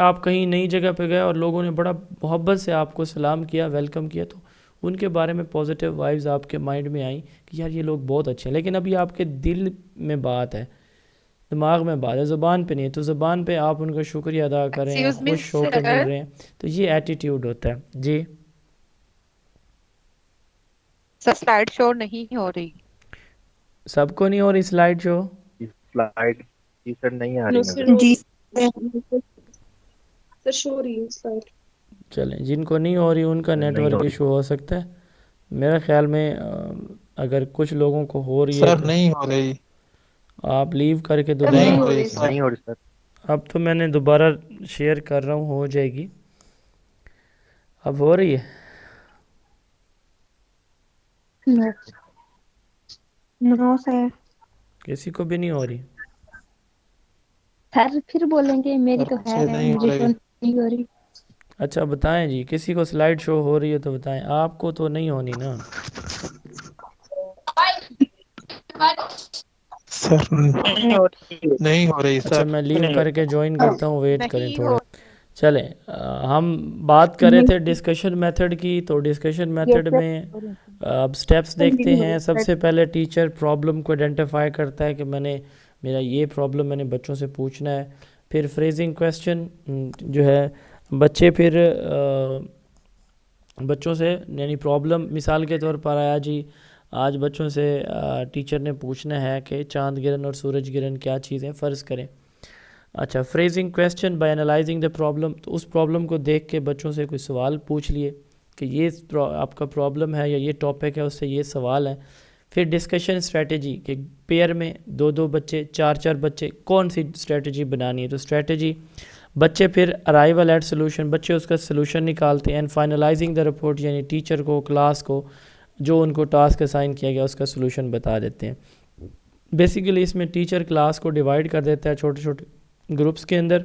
آپ کہیں نئی جگہ پہ گئے اور لوگوں نے بڑا محبت سے آپ کو سلام کیا، ویلکم کیا، تو ان کے بارے میں پازیٹیو وائبز آپ کے مائنڈ میں آئیں کہ یار یہ لوگ بہت اچھے ہیں. لیکن ابھی آپ کے دل میں بات ہے، دماغ میں بات ہے، زبان پہ نہیں ہے، تو زبان پہ آپ ان کا شکریہ ادا کریں، خوش ہو کے مل رہے ہیں، تو یہ ایٹیٹیوڈ ہوتا ہے. جی سلائڈ شو نہیں ہو رہی. سب کو نہیں ہو رہی سلائڈ شو؟ سلائڈ جی سر نہیں آ رہی جی سر شو رہی ہے سلائڈ. چلیں، جن کو نہیں ہو رہی ان کا نیٹ ورک ایشو ہو سکتا ہے. میرے خیال میں اگر کچھ لوگوں کو ہو رہی ہے سر تو نہیں ہو رہی، آپ لیو کر کے نہیں دوبارہ. ہو رہی سر. اب تو میں نے دوبارہ شیئر کر رہا ہوں، ہو جائے گی. اب ہو رہی ہے؟ نو سر. کسی کو بھی نہیں ہو رہی؟ سر پھر بولیں گے میری سر تو مجھ ہے، سے نہیں ہو مجھے تو رہی. نہیں ہو رہی. اچھا بتائیں جی، کسی کو سلائیڈ شو ہو رہی ہے تو بتائیں. آپ کو تو نہیں ہونی نا. سر نہیں ہو رہی اچھا سر. میں لیو کر کے جوائن کرتا ہوں، ویٹ کریں نہیں تھوڑا. ہو چلیں ہم بات کر رہے تھے ڈسکشن میتھڈ کی. تو ڈسکشن میتھڈ میں اب سٹیپس دیکھتے ہیں. سب سے پہلے ٹیچر پرابلم کو آئیڈینٹیفائی کرتا ہے کہ میرا یہ پرابلم میں نے بچوں سے پوچھنا ہے. پھر فریزنگ کویسچن جو ہے بچے پھر بچوں سے یعنی پرابلم مثال کے طور پر آیا جی، آج بچوں سے ٹیچر نے پوچھنا ہے کہ چاند گرہن اور سورج گرہن کیا چیزیں، فرض کریں. اچھا phrasing question by analysing the problem. تو اس پرابلم کو دیکھ کے بچوں سے کوئی سوال پوچھ لیے کہ یہ آپ کا پرابلم ہے یا یہ ٹاپک ہے، اس سے یہ سوال ہے. پھر ڈسکشن اسٹریٹجی کہ پیئر میں 2 بچے 4 بچے کون سی اسٹریٹجی بنانی ہے. تو اسٹریٹجی بچے پھر ارائیول ایٹ سلوشن، بچے اس کا سلوشن نکالتے ہیں. اینڈ فائنلائزنگ دا رپورٹ یعنی ٹیچر کو کلاس کو جو ان کو ٹاسک اسائن کیا گیا اس کا سلوشن بتا دیتے ہیں. بیسیکلی اس میں ٹیچر کلاس کو ڈیوائیڈ کر دیتا ہے چھوٹے چھوٹے گروپس کے اندر.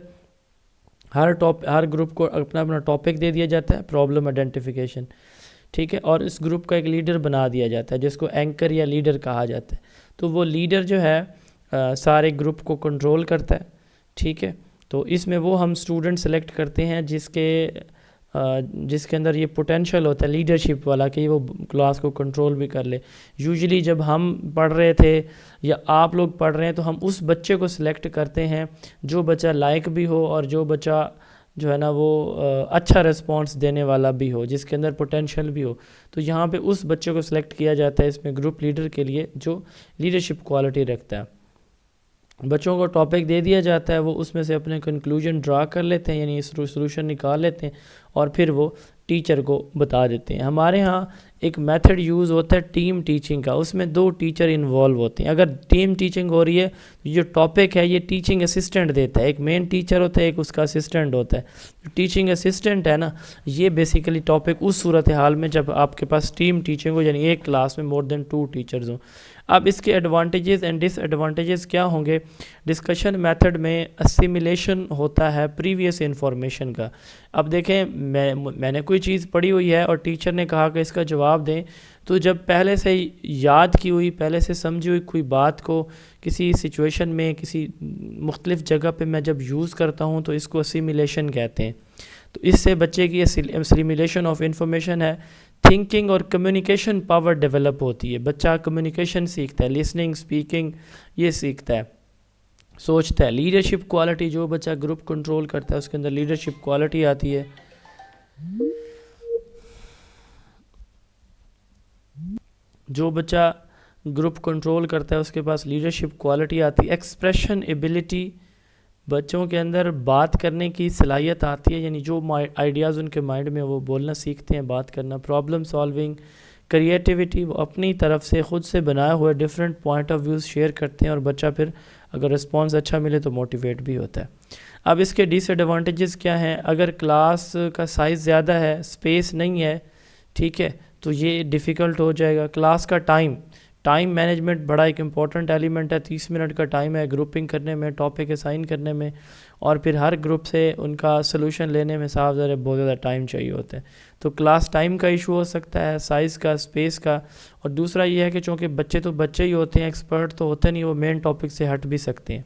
ہر گروپ کو اپنا اپنا ٹاپک دے دیا جاتا ہے، پرابلم آئیڈینٹیفیکیشن، ٹھیک ہے. اور اس گروپ کا ایک لیڈر بنا دیا جاتا ہے جس کو اینکر یا لیڈر کہا جاتا ہے. تو وہ لیڈر جو ہے سارے گروپ کو کنٹرول کرتا ہے، ٹھیک ہے. تو اس میں وہ ہم اسٹوڈنٹ سلیکٹ کرتے ہیں جس کے اندر یہ پوٹینشیل ہوتا ہے لیڈرشپ والا کہ وہ کلاس کو کنٹرول بھی کر لے. یوزلی جب ہم پڑھ رہے تھے یا آپ لوگ پڑھ رہے ہیں تو ہم اس بچے کو سلیکٹ کرتے ہیں جو بچہ لائق بھی ہو اور جو بچہ جو ہے نا وہ اچھا رسپانس دینے والا بھی ہو، جس کے اندر پوٹینشیل بھی ہو. تو یہاں پہ اس بچے کو سلیکٹ کیا جاتا ہے اس میں گروپ لیڈر کے لیے جو لیڈرشپ کوالٹی رکھتا ہے. بچوں کو ٹاپک دے دیا جاتا ہے، وہ اس میں سے اپنے کنکلوژن ڈرا کر لیتے ہیں یعنی سلوشن نکال لیتے ہیں اور پھر وہ ٹیچر کو بتا دیتے ہیں. ہمارے ہاں ایک میتھڈ یوز ہوتا ہے ٹیم ٹیچنگ کا، اس میں 2 ٹیچر انوالو ہوتے ہیں. اگر ٹیم ٹیچنگ ہو رہی ہے تو یہ ٹاپک ہے یہ ٹیچنگ اسسٹنٹ دیتا ہے. ایک مین ٹیچر ہوتا ہے، ایک اس کا اسسٹنٹ ہوتا ہے. ٹیچنگ اسسٹنٹ ہے نا، یہ بیسیکلی ٹاپک اس صورتحال میں جب آپ کے پاس ٹیم ٹیچنگ ہو یعنی ایک کلاس میں مور دین 2 ٹیچرز ہوں. اب اس کے ایڈوانٹیجز اینڈ ڈس ایڈوانٹیجز کیا ہوں گے؟ ڈسکشن میتھڈ میں اسیمیلیشن ہوتا ہے پریویس انفارمیشن کا. اب دیکھیں میں نے کوئی چیز پڑھی ہوئی ہے اور ٹیچر نے کہا کہ اس کا جواب دیں، تو جب پہلے سے یاد کی ہوئی پہلے سے سمجھی ہوئی کوئی بات کو کسی سچویشن میں کسی مختلف جگہ پہ میں جب یوز کرتا ہوں تو اس کو اسیمیلیشن کہتے ہیں. تو اس سے بچے کی اسیمیلیشن آف انفارمیشن ہے. تھنکنگ اور کمیونیکیشن پاور ڈیولپ ہوتی ہے، بچہ کمیونیکیشن سیکھتا ہے، لسننگ اسپیکنگ یہ سیکھتا ہے، سوچتا ہے. لیڈرشپ کوالٹی جو بچہ گروپ کنٹرول کرتا ہے اس کے اندر لیڈرشپ کوالٹی آتی ہے. جو بچہ گروپ کنٹرول کرتا ہے اس کے پاس لیڈرشپ کوالٹی آتی ہے. ایکسپریشن ایبیلٹی، بچوں کے اندر بات کرنے کی صلاحیت آتی ہے یعنی جو آئیڈیاز ان کے مائنڈ میں وہ بولنا سیکھتے ہیں، بات کرنا. پرابلم سالونگ، کریٹیوٹی، وہ اپنی طرف سے خود سے بنائے ہوئے different point of views share کرتے ہیں اور بچہ پھر اگر رسپانس اچھا ملے تو موٹیویٹ بھی ہوتا ہے. اب اس کے ڈس ایڈوانٹیجز کیا ہیں؟ اگر کلاس کا سائز زیادہ ہے، اسپیس نہیں ہے، ٹھیک ہے، تو یہ ڈیفیکلٹ ہو جائے گا. کلاس کا ٹائم مینجمنٹ بڑا ایک امپورٹنٹ ایلیمنٹ ہے. 30 منٹ کا ٹائم ہے گروپنگ کرنے میں، ٹاپک اسائن کرنے میں، اور پھر ہر گروپ سے ان کا سلوشن لینے میں صاف ظاہر بہت زیادہ ٹائم چاہیے ہوتا ہے. تو کلاس ٹائم کا ایشو ہو سکتا ہے، سائز کا، اسپیس کا. اور دوسرا یہ ہے کہ چونکہ بچے تو بچے ہی ہوتے ہیں، ایکسپرٹ تو ہوتے نہیں، وہ مین ٹاپک سے ہٹ بھی سکتے ہیں.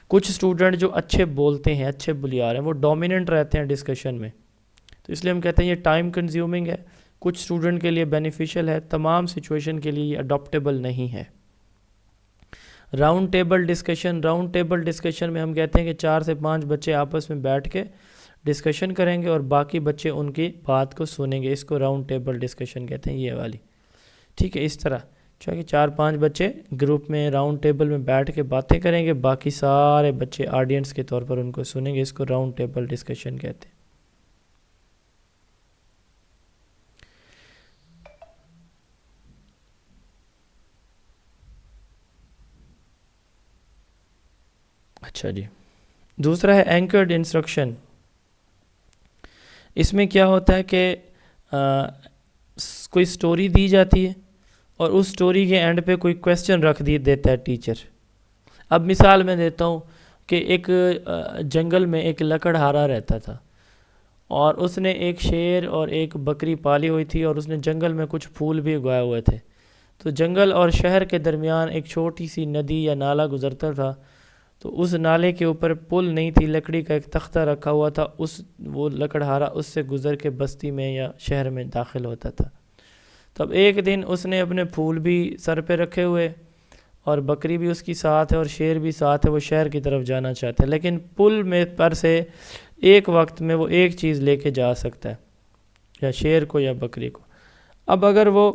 کچھ اسٹوڈنٹ جو اچھے بولتے ہیں، اچھے بلیار ہیں، وہ ڈومیننٹ رہتے ہیں ڈسکشن میں، تو اس لیے ہم کہتے ہیں یہ ٹائم کنزیومنگ ہے. کچھ اسٹوڈنٹ کے لیے بینیفیشل ہے، تمام سچویشن کے لیے یہ اڈاپٹیبل نہیں ہے. راؤنڈ ٹیبل ڈسکشن میں ہم کہتے ہیں کہ 4 سے 5 بچے آپس میں بیٹھ کے ڈسکشن کریں گے اور باقی بچے ان کی بات کو سنیں گے. اس کو راؤنڈ ٹیبل ڈسکشن کہتے ہیں، یہ والی، ٹھیک ہے. اس طرح چاہے 4-5 بچے گروپ میں راؤنڈ ٹیبل میں بیٹھ کے باتیں کریں گے، باقی سارے بچے آڈینس کے طور پر ان کو سنیں گے. اس کو راؤنڈ ٹیبل ڈسکشن کہتے ہیں. اچھا جی، دوسرا ہے اینکرڈ انسٹرکشن. اس میں کیا ہوتا ہے کہ کوئی سٹوری دی جاتی ہے اور اس سٹوری کے اینڈ پہ کوئی کویسچن رکھ دیتا ہے ٹیچر. اب مثال میں دیتا ہوں کہ ایک جنگل میں ایک لکڑہارا رہتا تھا اور اس نے ایک شیر اور ایک بکری پالی ہوئی تھی اور اس نے جنگل میں کچھ پھول بھی اگائے ہوئے تھے. تو جنگل اور شہر کے درمیان ایک چھوٹی سی ندی یا نالا گزرتا تھا. تو اس نالے کے اوپر پل نہیں تھی, لکڑی کا ایک تختہ رکھا ہوا تھا. وہ لکڑہارا اس سے گزر کے بستی میں یا شہر میں داخل ہوتا تھا. تب ایک دن اس نے اپنے پھول بھی سر پہ رکھے ہوئے اور بکری بھی اس کی ساتھ ہے اور شیر بھی ساتھ ہے. وہ شہر کی طرف جانا چاہتے ہیں لیکن پل میں پر سے ایک وقت میں وہ ایک چیز لے کے جا سکتا ہے, یا شیر کو یا بکری کو. اب اگر وہ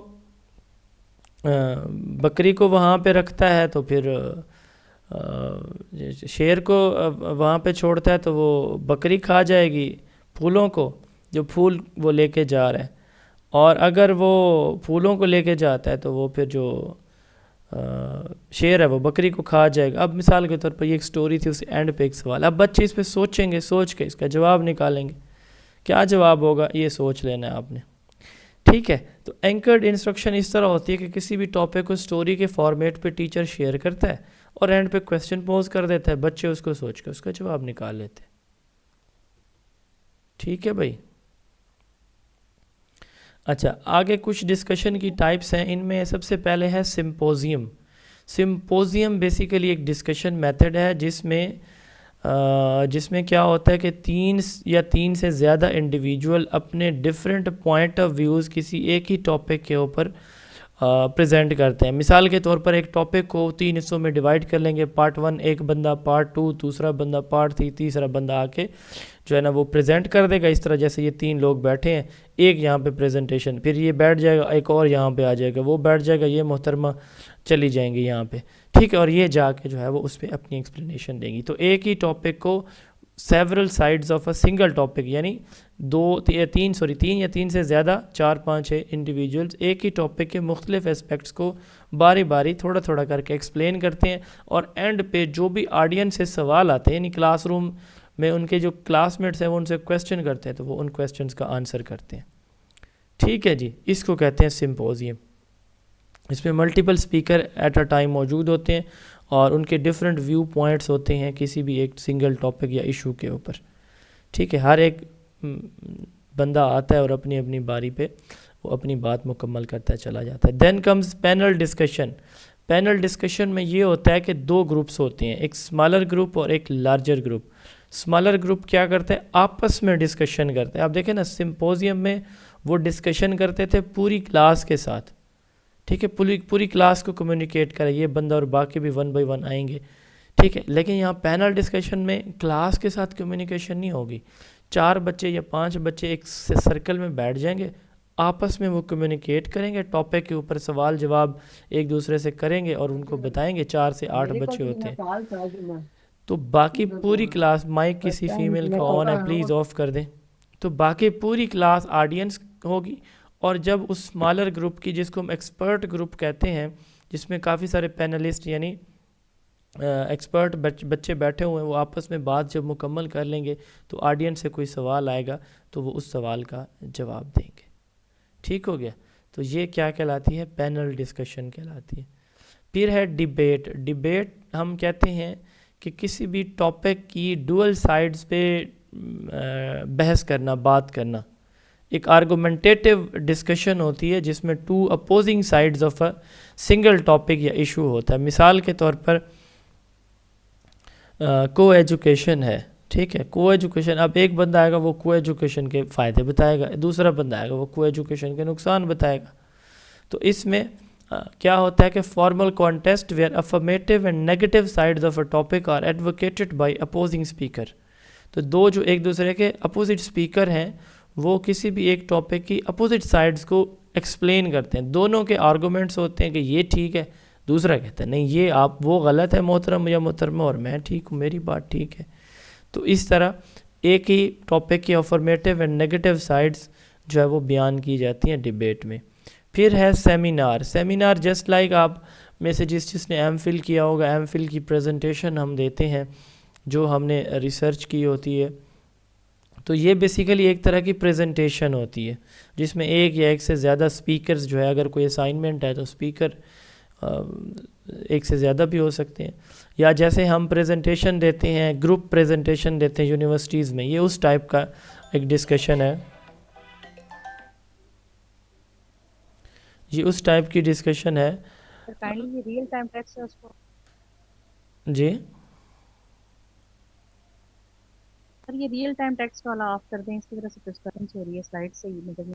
بکری کو وہاں پہ رکھتا ہے تو پھر شیر کو وہاں پہ چھوڑتا ہے تو وہ بکری کھا جائے گی پھولوں کو, جو پھول وہ لے کے جا رہا ہے. اور اگر وہ پھولوں کو لے کے جاتا ہے تو وہ پھر جو شیر ہے وہ بکری کو کھا جائے گا. اب مثال کے طور پر یہ ایک سٹوری تھی, اس اینڈ پہ ایک سوال. اب بچے اس پہ سوچیں گے, سوچ کے اس کا جواب نکالیں گے. کیا جواب ہوگا یہ سوچ لینا ہے آپ نے, ٹھیک ہے. تو اینکرڈ انسٹرکشن اس طرح ہوتی ہے کہ کسی بھی ٹاپک کو سٹوری کے فارمیٹ پہ ٹیچر شیئر کرتا ہے اور اینڈ پہ کویسچن پوز کر دیتا ہے, بچے اس کو سوچ کے اس کا جواب نکال لیتے ہیں. ٹھیک ہے بھائی. اچھا, آگے کچھ ڈسکشن کی ٹائپس ہیں. ان میں سب سے پہلے ہے سمپوزیم. سمپوزیم بیسیکلی ایک ڈسکشن میتھڈ ہے جس میں کیا ہوتا ہے کہ تین سے زیادہ انڈیویجول اپنے ڈفرینٹ پوائنٹ آف ویوز کسی ایک ہی ٹاپک کے اوپر پریزنٹ کرتے ہیں. مثال کے طور پر ایک ٹاپک کو 3 حصوں میں ڈیوائڈ کر لیں گے. پارٹ 1 ایک بندہ, پارٹ 2 دوسرا بندہ, پارٹ 3 تیسرا بندہ آ کے جو ہے نا وہ پریزنٹ کر دے گا. اس طرح جیسے یہ 3 لوگ بیٹھے ہیں, ایک یہاں پہ پریزنٹیشن, پھر یہ بیٹھ جائے گا, ایک اور یہاں پہ آ جائے گا, وہ بیٹھ جائے گا, یہ محترمہ چلی جائیں گی یہاں پہ, ٹھیک ہے. اور یہ جا کے جو ہے وہ اس پہ اپنی ایکسپلینیشن دیں گی. تو ایک ہی ٹاپک کو several sides of a single topic, یعنی تین یا تین سے زیادہ 4-5 انڈیویجولز ایک ہی ٹاپک کے مختلف اسپیکٹس کو باری باری تھوڑا تھوڑا کر کے ایکسپلین کرتے ہیں. اور اینڈ پہ جو بھی آڈینس سے سوال آتے ہیں, یعنی کلاس روم میں ان کے جو کلاس میٹس ہیں وہ ان سے کویسچن کرتے ہیں تو وہ ان کویسچنس کا آنسر کرتے ہیں. ٹھیک ہے جی, اس کو کہتے ہیں سمپوزیم. اس میں multiple speaker at a time موجود ہوتے ہیں اور ان کے ڈفرینٹ ویو پوائنٹس ہوتے ہیں کسی بھی ایک سنگل ٹاپک یا ایشو کے اوپر. ٹھیک ہے, ہر ایک بندہ آتا ہے اور اپنی اپنی باری پہ وہ اپنی بات مکمل کرتا چلا جاتا ہے. Then comes panel discussion. Panel discussion میں یہ ہوتا ہے کہ 2 گروپس ہوتے ہیں, ایک اسمالر گروپ اور ایک لارجر گروپ. اسمالر گروپ کیا کرتے ہیں, آپس میں ڈسکشن کرتے ہیں. آپ دیکھیں نا, سمپوزیم میں وہ ڈسکشن کرتے تھے پوری کلاس کے ساتھ, ٹھیک ہے, پوری کلاس کو کمیونیکیٹ کرے, یہ بندہ اور باقی بھی 1 بائی 1 آئیں گے, ٹھیک ہے. لیکن یہاں پینل ڈسکشن میں کلاس کے ساتھ کمیونیکیشن نہیں ہوگی. 4 بچے یا 5 بچے ایک سرکل میں بیٹھ جائیں گے, آپس میں وہ کمیونیکیٹ کریں گے, ٹاپک کے اوپر سوال جواب ایک دوسرے سے کریں گے اور ان کو بتائیں گے. 4 سے 8 بچے ہوتے ہیں. تو باقی پوری کلاس, مائک کسی فیمیل کا آن ہے پلیز آف کر دیں. تو باقی پوری کلاس آڈینس ہوگی. اور جب اس اسمالر گروپ کی, جس کو ہم ایکسپرٹ گروپ کہتے ہیں, جس میں کافی سارے پینلسٹ یعنی ایکسپرٹ بچے بیٹھے ہوئے ہیں, وہ آپس میں بات جب مکمل کر لیں گے تو آڈینس سے کوئی سوال آئے گا تو وہ اس سوال کا جواب دیں گے. ٹھیک ہو گیا. تو یہ کیا کہلاتی ہے, پینل ڈسکشن کہلاتی ہے. پھر ہے ڈیبیٹ. ڈیبیٹ ہم کہتے ہیں کہ کسی بھی ٹاپک کی ڈوئل سائڈز پہ بحث کرنا, بات کرنا. ایک آرگومنٹیٹیو ڈسکشن ہوتی ہے جس میں 2 opposing sides of a single topic یا ایشو ہوتا ہے. مثال کے طور پر کو ایجوکیشن ہے, ٹھیک ہے. کو ایجوکیشن, اب ایک بندہ آئے گا وہ کو ایجوکیشن کے فائدے بتائے گا, دوسرا بندہ آئے گا وہ کو ایجوکیشن کے نقصان بتائے گا. تو اس میں کیا ہوتا ہے کہ formal contest where affirmative and negative sides of a topic are advocated by opposing speaker. تو 2 جو ایک دوسرے کے اپوزٹ اسپیکر ہیں وہ کسی بھی ایک ٹاپک کی اپوزٹ سائڈز کو ایکسپلین کرتے ہیں. دونوں کے آرگومنٹس ہوتے ہیں کہ یہ ٹھیک ہے, دوسرا کہتا ہے نہیں یہ آپ وہ غلط ہے محترم یا محترمہ اور میں ٹھیک ہوں, میری بات ٹھیک ہے. تو اس طرح ایک ہی ٹاپک کی افرمیٹیو اینڈ نیگیٹو سائڈز جو ہے وہ بیان کی جاتی ہیں ڈیبیٹ میں. پھر ہے سیمینار. سیمینار جسٹ لائک آپ میں سے جس نے ایم فل کیا ہوگا, ایم فل کی پریزنٹیشن ہم دیتے ہیں جو ہم نے ریسرچ کی ہوتی ہے. تو یہ بیسیکلی ایک طرح کی پریزنٹیشن ہوتی ہے جس میں ایک یا ایک سے زیادہ سپیکرز جو ہے، اگر کوئی اسائنمنٹ ہے تو سپیکر ایک سے زیادہ بھی ہو سکتے ہیں، یا جیسے ہم پریزنٹیشن دیتے ہیں، گروپ پریزنٹیشن دیتے ہیں یونیورسٹیز میں، یہ اس ٹائپ کا ایک ڈسکشن ہے. یہ اس ٹائپ کی ڈسکشن ہے. ریئل ٹائم ٹیکسٹ ہے اس کو. جی سر یہ ریئل ٹائم ٹیکسٹ والا آف کر دیں، اس کی طرح سے ڈسکشنز ہو رہی ہے سلائڈ سے ہی مطلب.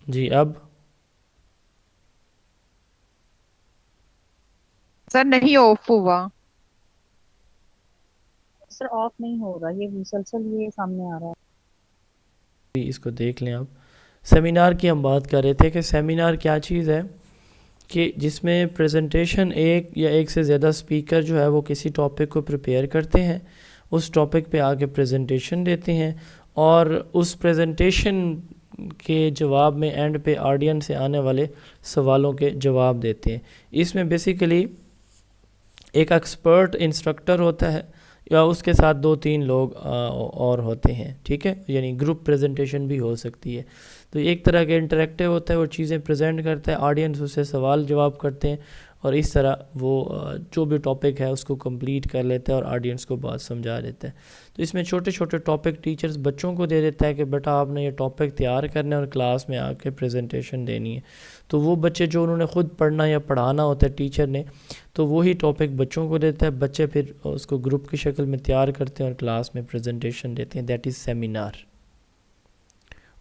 جی اب سر نہیں آف ہوا. سر آف نہیں ہوگا، یہ مسلسل یہ سامنے آ رہا ہے. اس کو دیکھ لیں. اب سیمینار کی ہم بات کر رہے تھے کہ سیمینار کیا چیز ہے کہ جس میں پریزنٹیشن ایک یا ایک سے زیادہ سپیکر جو ہے وہ کسی ٹاپک کو پریپیئر کرتے ہیں، اس ٹاپک پہ آگے پریزنٹیشن دیتے ہیں، اور اس پریزنٹیشن کے جواب میں اینڈ پہ آڈینس سے آنے والے سوالوں کے جواب دیتے ہیں. اس میں بیسیکلی ایک ایکسپرٹ انسٹرکٹر ہوتا ہے یا اس کے ساتھ 2-3 لوگ اور ہوتے ہیں. ٹھیک ہے، یعنی گروپ پریزنٹیشن بھی ہو سکتی ہے. تو ایک طرح کے انٹریکٹیو ہوتا ہے، وہ چیزیں پریزنٹ کرتا ہے، آڈینس اس سے سوال جواب کرتے ہیں، اور اس طرح وہ جو بھی ٹاپک ہے اس کو کمپلیٹ کر لیتا ہے اور آڈینس کو بات سمجھا دیتا ہے. تو اس میں چھوٹے چھوٹے ٹاپک ٹیچرز بچوں کو دے دیتا ہے کہ بیٹا آپ نے یہ ٹاپک تیار کرنا ہے اور کلاس میں آ کے پریزنٹیشن دینی ہے. تو وہ بچے جو انہوں نے خود پڑھنا یا پڑھانا ہوتا ہے ٹیچر نے، تو وہی ٹاپک بچوں کو دیتا ہے، بچے پھر اس کو گروپ کی شکل میں تیار کرتے ہیں اور کلاس میں پریزنٹیشن دیتے ہیں. That is seminar.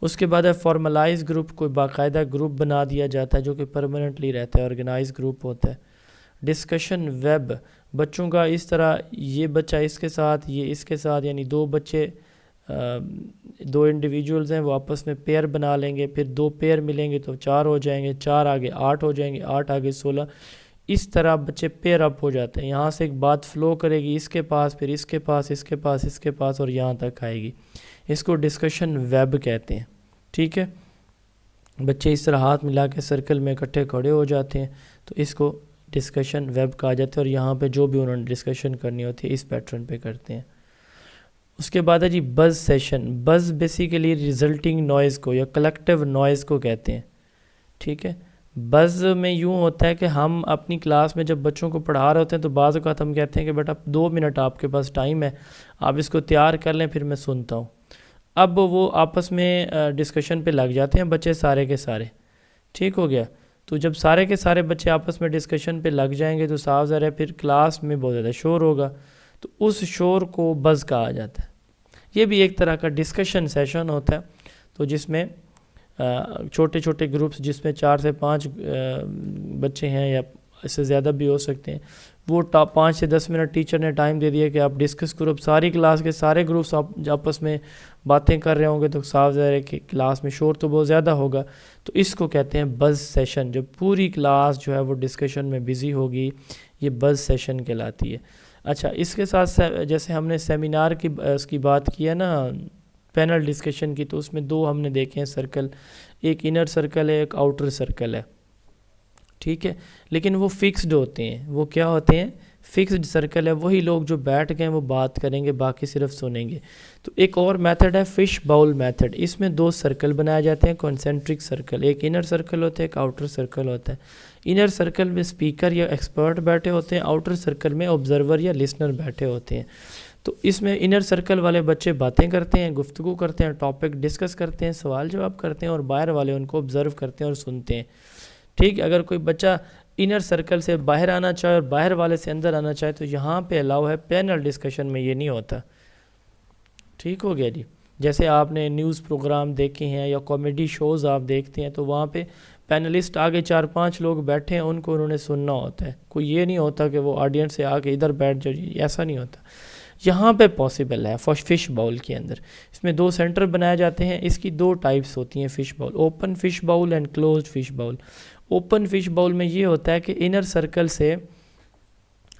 اس کے بعد ہے فارملائز گروپ. کوئی باقاعدہ گروپ بنا دیا جاتا ہے جو کہ پرماننٹلی رہتا ہے، آرگنائز گروپ ہوتا ہے. ڈسکشن ویب، بچوں کا اس طرح یہ بچہ اس کے ساتھ، یہ اس کے ساتھ، یعنی 2 بچے 2 انڈیویجولز ہیں، وہ آپس میں پیئر بنا لیں گے، پھر 2 پیئر ملیں گے تو 4 ہو جائیں گے، 4 آگے 8 ہو جائیں گے، 8 آگے 16. اس طرح بچے پیئر اپ ہو جاتے ہیں. یہاں سے ایک بات فلو کرے گی اس کے پاس، پھر اس کے پاس، اس کے پاس، اس کے پاس، اور یہاں تک آئے گی. اس کو ڈسکشن ویب کہتے ہیں. ٹھیک ہے، بچے اس طرح ہاتھ ملا کے سرکل میں اکٹھے کھڑے ہو جاتے ہیں، تو اس کو ڈسکشن ویب کہا جاتا ہے، اور یہاں پہ جو بھی انہوں نے ڈسکشن کرنی ہوتی ہے اس پیٹرن پہ کرتے ہیں. اس کے بعد ہے جی بز سیشن. بز بیسیکلی ریزلٹنگ نوائز کو یا کلیکٹیو نوائز کو کہتے ہیں. ٹھیک ہے، بز میں یوں ہوتا ہے کہ ہم اپنی کلاس میں جب بچوں کو پڑھا رہے ہوتے ہیں تو بعض اوقات ہم کہتے ہیں کہ بیٹا 2 منٹ آپ کے پاس ٹائم ہے، آپ اس کو تیار کر لیں پھر میں سنتا ہوں. اب وہ آپس میں ڈسکشن پہ لگ جاتے ہیں بچے سارے کے سارے. ٹھیک ہو گیا. تو جب سارے کے سارے بچے آپس میں ڈسکشن پہ لگ جائیں گے تو صاف ظاہر ہے پھر کلاس میں بہت زیادہ شور ہوگا، تو اس شور کو بز کہا جاتا ہے. یہ بھی ایک طرح کا ڈسکشن سیشن ہوتا ہے، تو جس میں چھوٹے چھوٹے گروپس جس میں 4 سے 5 بچے ہیں یا اس سے زیادہ بھی ہو سکتے ہیں، وہ 5 سے 10 منٹ ٹیچر نے ٹائم دے دیا کہ آپ ڈسکس کرو. ساری کلاس کے سارے گروپس آپ آپس میں باتیں کر رہے ہوں گے تو صاف ظاہر ہے کہ کلاس میں شور تو بہت زیادہ ہوگا. تو اس کو کہتے ہیں بز سیشن. جب پوری کلاس جو ہے وہ ڈسکشن میں بزی ہوگی، یہ بز سیشن کہلاتی ہے. اچھا، اس کے ساتھ جیسے ہم نے سیمینار کی اس کی بات کی ہے نا، پینل ڈسکشن کی، تو اس میں 2 ہم نے دیکھے ہیں سرکل. ایک انر سرکل ہے، ایک آؤٹر سرکل ہے. ٹھیک ہے، لیکن وہ فکسڈ ہوتے ہیں. وہ کیا ہوتے ہیں؟ فکسڈ سرکل ہے. وہی لوگ جو بیٹھ گئے وہ بات کریں گے، باقی صرف سنیں گے. تو ایک اور میتھڈ ہے فش باؤل میتھڈ. اس میں 2 سرکل بنائے جاتے ہیں، کانسنٹرک سرکل. ایک انر سرکل ہوتا ہے، ایک آؤٹر سرکل ہوتا ہے. انر سرکل میں اسپیکر یا ایکسپرٹ بیٹھے ہوتے ہیں، آؤٹر سرکل میں آبزرور یا لسنر بیٹھے ہوتے ہیں. تو اس میں انر سرکل والے بچے باتیں کرتے ہیں، گفتگو کرتے ہیں، ٹاپک ڈسکس کرتے ہیں، سوال جواب کرتے ہیں، اور باہر والے ان کو آبزرو کرتے ہیں اور سنتے ہیں. ٹھیک، اگر کوئی بچہ انر سرکل سے باہر آنا چاہے اور باہر والے سے اندر آنا چاہے تو یہاں پہ الاؤ ہے. پینل ڈسکشن میں یہ نہیں ہوتا. ٹھیک ہو گیا جی. جیسے آپ نے نیوز پروگرام دیکھے ہیں یا کامیڈی شوز آپ دیکھتے ہیں تو وہاں پہ پینلسٹ آگے 4-5 لوگ بیٹھے ہیں، ان کو انہوں نے سننا ہوتا ہے. کوئی یہ نہیں ہوتا کہ وہ آڈینس سے آ کے ادھر بیٹھ جائے، ایسا نہیں ہوتا. یہاں پہ پاسبل ہے فش باؤل کے اندر. اس میں 2 سینٹر بنائے جاتے ہیں. اس کی 2 ٹائپس ہوتی ہیں fish bowl: open fish bowl and closed fish bowl. Open fish bowl میں یہ ہوتا ہے کہ انر سرکل سے،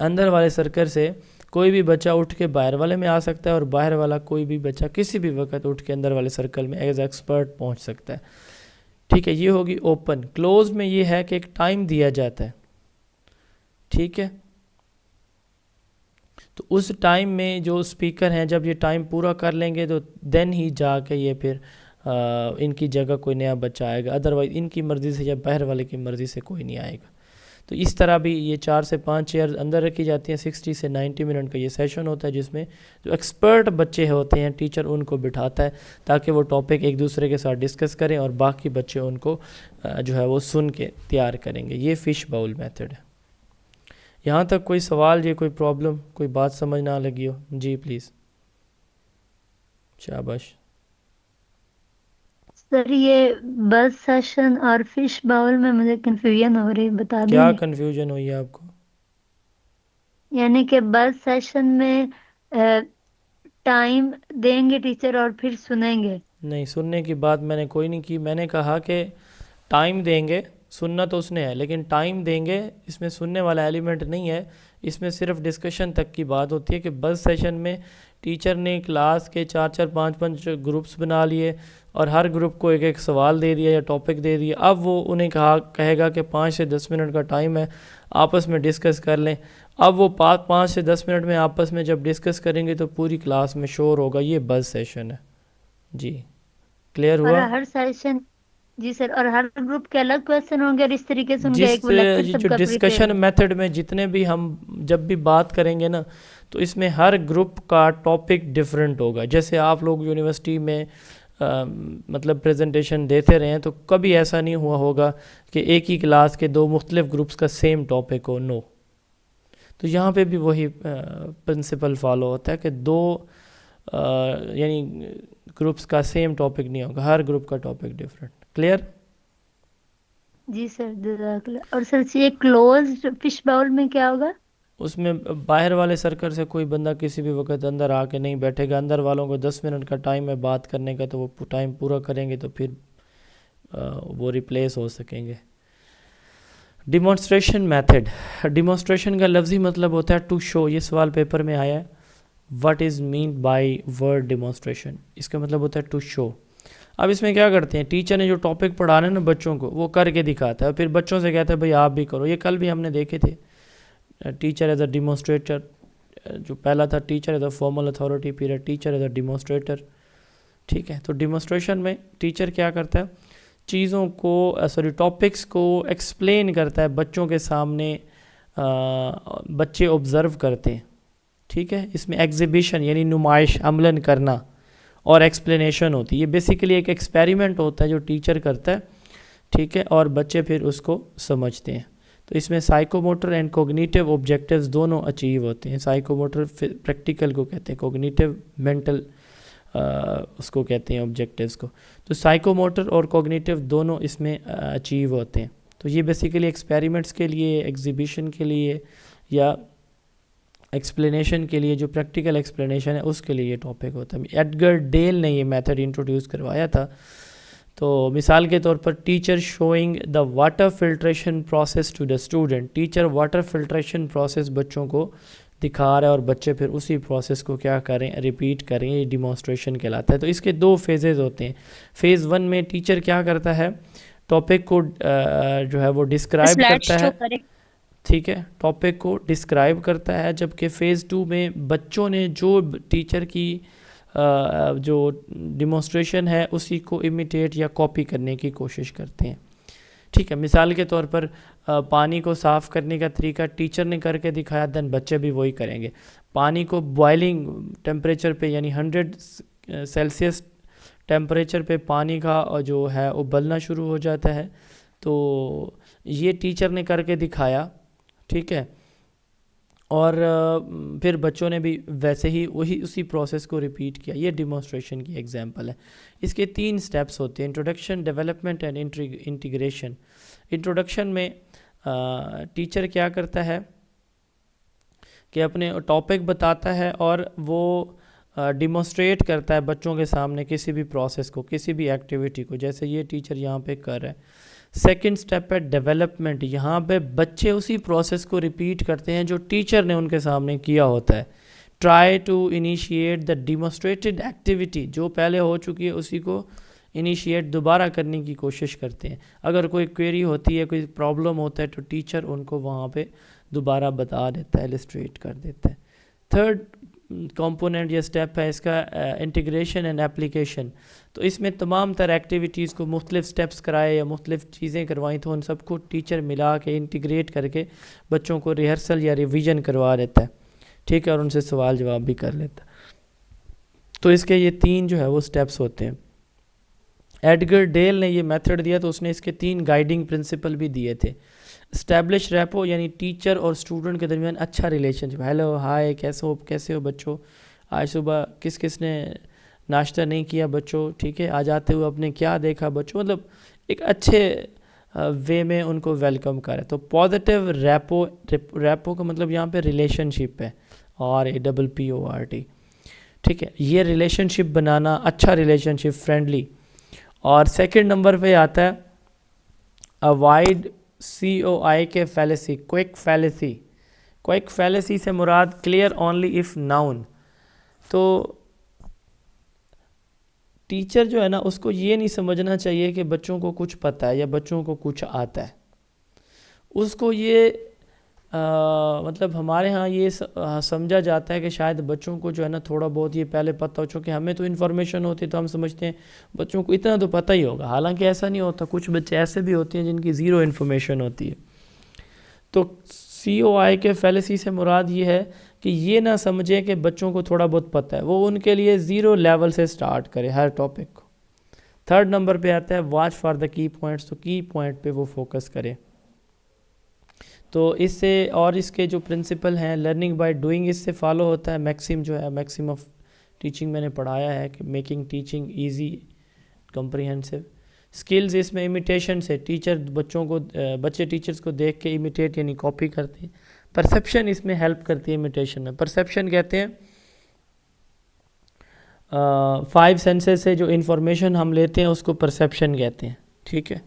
اندر والے سرکل سے کوئی بھی بچہ اٹھ کے باہر والے میں آ سکتا ہے اور باہر والا کوئی بھی بچہ کسی بھی وقت اٹھ کے اندر والے سرکل میں ایز ایکسپرٹ پہنچ سکتا ہے. ٹھیک ہے, یہ ہوگی اوپن. کلوز میں یہ ہے کہ ایک ٹائم دیا جاتا ہے. ٹھیک ہے, تو اس ٹائم میں جو اسپیکر ہیں جب یہ ٹائم پورا کر لیں گے تو دین ہی جا کے یہ پھر ان کی جگہ کوئی نیا بچہ آئے گا, ادروائز ان کی مرضی سے یا باہر والے کی مرضی سے کوئی نہیں آئے گا. تو اس طرح بھی یہ 4 سے 5 چیئر اندر رکھی جاتی ہیں. 60 سے 90 منٹ کا یہ سیشن ہوتا ہے جس میں جو ایکسپرٹ بچے ہوتے ہیں ٹیچر ان کو بٹھاتا ہے تاکہ وہ ٹاپک ایک دوسرے کے ساتھ ڈسکس کریں اور باقی بچے ان کو جو ہے وہ سن کے تیار کریں گے. یہ فش باؤل میتھڈ ہے. یہاں تک کوئی سوال, یہ کوئی پرابلم, کوئی بات سمجھ نہ لگی ہو؟ جی پلیز. شاباش. سر یہ بس سیشن اور فش باؤل میں مجھے کنفیوژن ہو رہی, بتا دیں کیا گے؟ کنفیوژن ہوئی ہے آپ کو؟ یعنی کہ بس سیشن میں ٹائم دیں گے ٹیچر اور پھر سنیں گے. نہیں, سننے کی بات میں نے کوئی نہیں کی. میں نے کہا کہ ٹائم دیں گے, سننا تو اس نے ہے لیکن ٹائم دیں گے, اس میں سننے والا ایلیمنٹ نہیں ہے. اس میں صرف ڈسکشن تک کی بات ہوتی ہے کہ بس سیشن میں ٹیچر نے کلاس کے 4 5 5 گروپس بنا لیے اور ہر گروپ کو ایک ایک سوال دے دیا یا ٹاپک دے دیا. اب وہ انہیں کہے گا کہ 5 سے 10 منٹ کا ٹائم ہے, آپس میں ڈسکس کر لیں. اب وہ 5 سے 10 منٹ میں آپس میں جب ڈسکس کریں گے تو پوری کلاس میں شور ہوگا. یہ بس سیشن ہے. جی کلیئر اور ہوا؟ ہر سیشن, جی سر, اور ہر گروپ کے الگ کویسچن ہوں گے اور اس طریقے سے ان کا جس ایک وہ لیکچر جو سب کا پریپیئر. ڈسکشن میتھڈ میں جتنے بھی ہم جب بھی بات کریں گے نا تو اس میں ہر گروپ کا ٹاپک ڈیفرنٹ ہوگا. جیسے آپ لوگ یونیورسٹی میں مطلب پریزنٹیشن دیتے رہے ہیں تو کبھی ایسا نہیں ہوا ہوگا کہ ایک ہی کلاس کے 2 مختلف گروپس کا سیم ٹاپک ہو. نو. تو یہاں پہ بھی وہی پرنسپل فالو ہوتا ہے کہ 2 یعنی گروپس کا سیم ٹاپک نہیں ہوگا, ہر گروپ کا ٹاپک ڈیفرنٹ. کلیئر؟ جی سر, جزاک اللہ. اور سر یہ کلوزڈ فش باؤل میں کیا ہوگا؟ اس میں باہر والے سرکل سے کوئی بندہ کسی بھی وقت اندر آ کے نہیں بیٹھے گا. اندر والوں کو 10 منٹ کا ٹائم ہے بات کرنے کا, تو وہ ٹائم پورا کریں گے تو پھر وہ ریپلیس ہو سکیں گے. Demonstration method. ڈیمونسٹریشن کا لفظی مطلب ہوتا ہے ٹو شو. یہ سوال پیپر میں آیا ہے, what is mean by word demonstration. اس کا مطلب ہوتا ہے ٹو شو. اب اس میں کیا کرتے ہیں, ٹیچر نے جو ٹاپک پڑھانا ہے نا بچوں کو وہ کر کے دکھاتا ہے, پھر بچوں سے کہتا ہے بھائی آپ بھی کرو. یہ کل بھی ہم نے دیکھے تھے. ٹیچر ایز اے ڈیمونسٹریٹر, جو پہلا تھا teacher as a formal authority, پھر ٹیچر ایز اے ڈیمونسٹریٹر. ٹھیک ہے, تو ڈیمونسٹریشن میں ٹیچر کیا کرتا ہے, چیزوں کو ٹاپکس کو ایکسپلین کرتا ہے بچوں کے سامنے. بچے آبزرو کرتے ہیں. ٹھیک ہے, اس میں ایگزیبیشن یعنی نمائش عملاً کرنا اور ایکسپلینیشن ہوتی ہے. یہ بیسیکلی ایک ایکسپیریمنٹ ہوتا ہے جو ٹیچر کرتا ہے. ٹھیک ہے, اور بچے پھر اس کو سمجھتے ہیں. تو اس میں psycho motor and cognitive objectives دونوں اچیو ہوتے ہیں. سائیکو موٹر پریکٹیکل کو کہتے ہیں, کوگنیٹیو مینٹل اس کو کہتے ہیں آبجیکٹیوز کو. تو سائیکو موٹر اور کوگنیٹیو دونوں اس میں اچیو ہوتے ہیں. تو یہ بیسیکلی ایکسپیریمنٹس کے لیے, ایگزیبیشن کے لیے یا ایکسپلینیشن کے لیے, جو پریکٹیکل ایکسپلینیشن ہے اس کے لیے یہ ٹاپک ہوتا ہے. ایڈگر ڈیل نے یہ میتھڈ انٹروڈیوس کروایا تھا. تو مثال کے طور پر teacher showing the water filtration process to the student. Teacher water filtration process بچوں کو دکھا رہا ہے اور بچے پھر اسی پروسیس کو کیا کریں, ریپیٹ کریں. یہ ڈیمونسٹریشن کہلاتا ہے. تو اس کے 2 فیزز ہوتے ہیں. فیز 1 میں ٹیچر کیا کرتا ہے, ٹاپک کو جو ہے وہ ڈسکرائب کرتا ہے. ٹھیک ہے, ٹاپک کو ڈسکرائب کرتا ہے. جبکہ فیز 2 میں بچوں نے جو ٹیچر کی جو ڈیمونسٹریشن ہے اسی کو امیٹیٹ یا کاپی کرنے کی کوشش کرتے ہیں. ٹھیک ہے, مثال کے طور پر پانی کو صاف کرنے کا طریقہ ٹیچر نے کر کے دکھایا, دین بچے بھی وہی کریں گے. پانی کو بوائلنگ ٹیمپریچر پہ یعنی 100 سیلسیس ٹیمپریچر پہ پانی کا جو ہے ابلنا شروع ہو جاتا ہے. تو یہ ٹیچر نے کر کے دکھایا. ٹھیک ہے, اور پھر بچوں نے بھی ویسے ہی اسی پروسیس کو ریپیٹ کیا. یہ ڈیمونسٹریشن کی ایگزامپل ہے. اس کے 3 سٹیپس ہوتے ہیں, introduction, development and integration. Introduction میں ٹیچر کیا کرتا ہے کہ اپنے ٹاپک بتاتا ہے اور وہ ڈیمونسٹریٹ کرتا ہے بچوں کے سامنے کسی بھی پروسیس کو, کسی بھی ایکٹیویٹی کو, جیسے یہ ٹیچر یہاں پہ کر رہا ہے. سیکنڈ سٹیپ ہے ڈیولپمنٹ. یہاں پہ بچے اسی پروسیس کو ریپیٹ کرتے ہیں جو ٹیچر نے ان کے سامنے کیا ہوتا ہے. Try to initiate the demonstrated activity, جو پہلے ہو چکی ہے اسی کو انیشیٹ دوبارہ کرنے کی کوشش کرتے ہیں. اگر کوئی کوئری ہوتی ہے، کوئی پرابلم ہوتا ہے تو ٹیچر ان کو وہاں پہ دوبارہ بتا دیتا ہے، السٹریٹ کر دیتا ہے. تھرڈ کمپوننٹ یا اسٹیپ ہے اس کا انٹیگریشن اینڈ اپلیکیشن. تو اس میں تمام تر ایکٹیویٹیز کو مختلف سٹیپس کرائے یا مختلف چیزیں کروائیں تو ان سب کو ٹیچر ملا کے انٹیگریٹ کر کے بچوں کو ریہرسل یا ریویژن کروا دیتا ہے، ٹھیک ہے، اور ان سے سوال جواب بھی کر لیتا ہے. تو اس کے یہ 3 جو ہے وہ سٹیپس ہوتے ہیں. ایڈگر ڈیل نے یہ میتھڈ دیا تو اس نے اس کے 3 گائیڈنگ پرنسپل بھی دیے تھے. اسٹیبلش ریپو یعنی ٹیچر اور اسٹوڈنٹ کے درمیان اچھا ریلیشن شپ. ہیلو، ہائے، کیسے ہو بچوں، آج صبح کس نے ناشتہ نہیں کیا بچوں، ٹھیک ہے، آج آتے ہوئے آپ نے کیا دیکھا بچوں، مطلب ایک اچھے وے میں ان کو ویلکم کرے. تو پازیٹیو ریپو کا مطلب یہاں پہ ریلیشن شپ ہے، RAPPORT، ٹھیک ہے، یہ ریلیشن شپ بنانا، اچھا ریلیشن شپ، فرینڈلی. اور سیکنڈ نمبر پہ آتا ہے اوائڈ COI کے فیلیسی، کوئک فیلیسی. کوئک فیلیسی سے مراد کلیئر اونلی اف ناؤن. تو ٹیچر جو ہے نا اس کو یہ نہیں سمجھنا چاہیے کہ بچوں کو کچھ پتہ ہے یا بچوں کو کچھ آتا ہے. اس کو یہ مطلب ہمارے ہاں یہ سمجھا جاتا ہے کہ شاید بچوں کو جو ہے نا تھوڑا بہت یہ پہلے پتہ ہو، چونکہ ہمیں تو انفارمیشن ہوتی ہے تو ہم سمجھتے ہیں بچوں کو اتنا تو پتہ ہی ہوگا، حالانکہ ایسا نہیں ہوتا. کچھ بچے ایسے بھی ہوتے ہیں جن کی زیرو انفارمیشن ہوتی ہے. تو COI کے فیلیسی سے مراد یہ ہے کہ یہ نہ سمجھے کہ بچوں کو تھوڑا بہت پتہ ہے، وہ ان کے لیے 0 لیول سے سٹارٹ کرے ہر ٹاپک کو. تھرڈ نمبر پہ آتا ہے واچ فار دا کی پوائنٹس. تو کی پوائنٹ پہ وہ فوکس کرے. تو اس سے اور اس کے جو پرنسپل ہیں لرننگ بائی ڈوئنگ اس سے فالو ہوتا ہے. میکسم جو ہے، میکسم آف ٹیچنگ میں نے پڑھایا ہے کہ making teaching easy comprehensive. Skills اس میں امیٹیشن سے، بچے ٹیچرز کو دیکھ کے امیٹیٹ یعنی کاپی کرتے ہیں. پرسیپشن اس میں ہیلپ کرتی ہے امیٹیشن میں. پرسیپشن کہتے ہیں 5 سینسز سے جو انفارمیشن ہم لیتے ہیں اس کو پرسیپشن کہتے ہیں، ٹھیک ہے.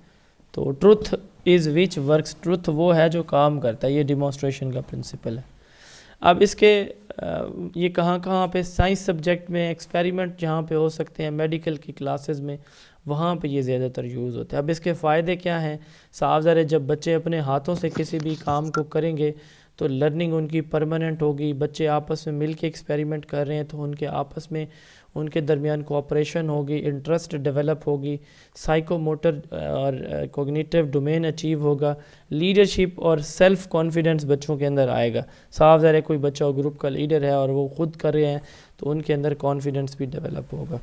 تو truth is which works, truth وہ ہے جو کام کرتا ہے. یہ ڈیمونسٹریشن کا پرنسپل ہے. اب اس کے یہ کہاں پہ سائنس سبجیکٹ میں ایکسپیریمنٹ جہاں پہ ہو سکتے ہیں، میڈیکل کی کلاسز میں، وہاں پہ یہ زیادہ تر یوز ہوتے ہیں. اب اس کے فائدے کیا ہیں؟ صاف ظاہر ہے جب بچے اپنے ہاتھوں سے کسی بھی کام کو کریں گے تو لرننگ ان کی پرماننٹ ہوگی. بچے آپس میں مل کے ایکسپیریمنٹ کر رہے ہیں تو ان کے آپس میں ان کے درمیان کوآپریشن ہوگی، انٹرسٹ ڈیولپ ہوگی، سائیکو موٹر اور کوگنیٹیو ڈومین اچیو ہوگا، لیڈرشپ اور سیلف کانفیڈنس بچوں کے اندر آئے گا. صاف ظاہر ہے کوئی بچہ گروپ کا لیڈر ہے اور وہ خود کر رہے ہیں تو ان کے اندر کانفیڈنس بھی ڈیولپ ہوگا.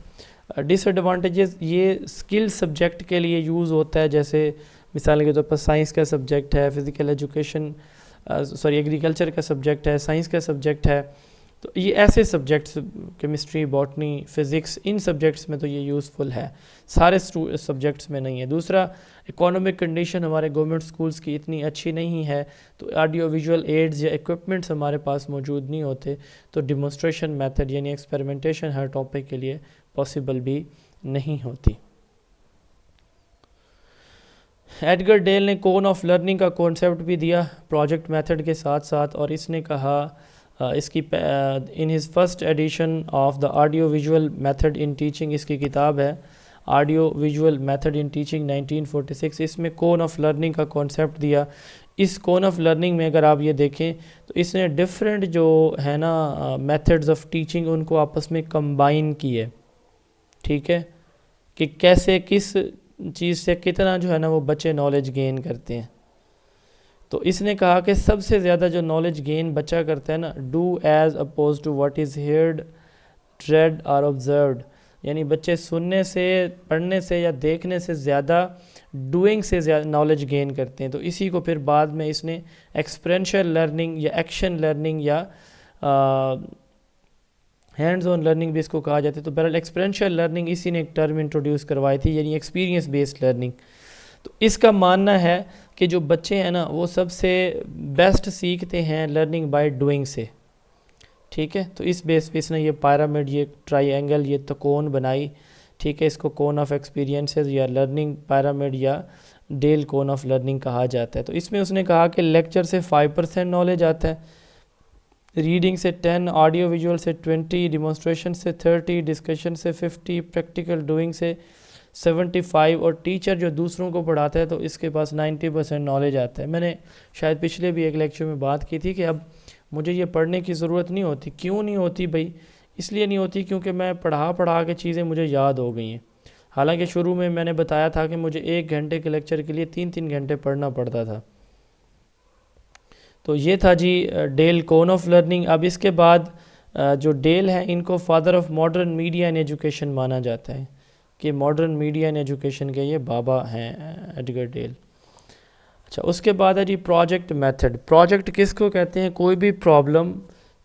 ڈس ایڈوانٹیجز یہ اسکل سبجیکٹ کے لیے یوز ہوتا ہے، جیسے مثال کے طور پر سائنس کا سبجیکٹ ہے، فزیکل ایجوکیشن ایگریکلچر کا سبجیکٹ ہے، سائنس کا سبجیکٹ ہے. تو یہ ایسے سبجیکٹس، کیمسٹری، باٹنی، فزکس، ان سبجیکٹس میں تو یہ یوزفل ہے، سارے سبجیکٹس میں نہیں ہے. دوسرا، اکانومک کنڈیشن ہمارے گورنمنٹ سکولز کی اتنی اچھی نہیں ہے تو آڈیو ویژول ایڈز یا ایکوپمنٹس ہمارے پاس موجود نہیں ہوتے، تو ڈیمونسٹریشن میتھڈ یعنی ایکسپیریمنٹیشن ہر ٹاپک کے لیے پاسبل بھی نہیں ہوتی. ایڈگر ڈیل نے کون آف لرننگ کا کانسیپٹ بھی دیا پروجیکٹ میتھڈ کے ساتھ ساتھ، اور اس نے کہا اس کی in his first edition of the audio visual method in teaching, اس کی کتاب ہے audio visual method in teaching 1946، اس میں کون آف لرننگ کا کانسیپٹ دیا. اس کون آف لرننگ میں اگر آپ یہ دیکھیں تو اس نے ڈفرینٹ جو ہے نا میتھڈز آف ٹیچنگ ان کو آپس میں کمبائن کیے، ٹھیک ہے، کہ کیسے کس چیز سے کتنا جو ہے نا وہ بچے نالج گین کرتے ہیں. تو اس نے کہا کہ سب سے زیادہ جو نالج گین بچہ کرتا ہے نا، do as oppose to what is heard, read اور آبزروڈ، یعنی بچے سننے سے، پڑھنے سے یا دیکھنے سے زیادہ ڈوئنگ سے زیادہ نالج گین کرتے ہیں. تو اسی کو پھر بعد میں اس نے ایکسپیرینشیل لرننگ یا ایکشن لرننگ یا ہینڈز آن لرننگ بھی اس کو کہا جاتا ہے. تو بہرحال ایکسپیرینشیل لرننگ اسی نے ایک ٹرم انٹروڈیوس کروائی تھی، یعنی ایکسپیرینس بیسڈ لرننگ. تو اس کا ماننا ہے کہ جو بچے ہیں نا وہ سب سے بیسٹ سیکھتے ہیں لرننگ بائی ڈوئنگ سے، ٹھیک ہے. تو اس بیس پہ اس نے یہ پیرامڈ، یہ ٹرائی اینگل، یہ تکون بنائی، ٹھیک ہے. اس کو کون آف ایکسپیرینسز یا لرننگ پیرامڈ یا ڈیل کون آف لرننگ کہا جاتا ہے. تو اس میں اس نے کہا کہ لیکچر سے 5% نالج آتا ہے، ریڈنگ سے 10، آڈیو ویژول سے 20، ڈیمونسٹریشن سے 30، ڈسکشن سے 50، پریکٹیکل ڈوئنگ سے 75، اور ٹیچر جو دوسروں کو پڑھاتا ہے تو اس کے پاس 90% نالج آتا ہے. میں نے شاید پچھلے بھی ایک لیکچر میں بات کی تھی کہ اب مجھے یہ پڑھنے کی ضرورت نہیں ہوتی. کیوں نہیں ہوتی بھائی؟ اس لیے نہیں ہوتی کیونکہ میں پڑھا کے چیزیں مجھے یاد ہو گئی ہیں. حالانکہ شروع میں نے بتایا تھا کہ مجھے 1 گھنٹے کے لیکچر کے لیے 3 گھنٹے پڑھنا پڑتا تھا. تو یہ تھا جی ڈیل کون آف لرننگ. اب اس کے بعد جو ڈیل ہیں ان کو father of modern media in education مانا جاتا ہے کہ ماڈرن میڈیا ان ایجوکیشن کے یہ بابا ہیں ایڈگر ڈیل. اچھا اس کے بعد ہے جی پروجیکٹ میتھڈ. پروجیکٹ کس کو کہتے ہیں؟ کوئی بھی پرابلم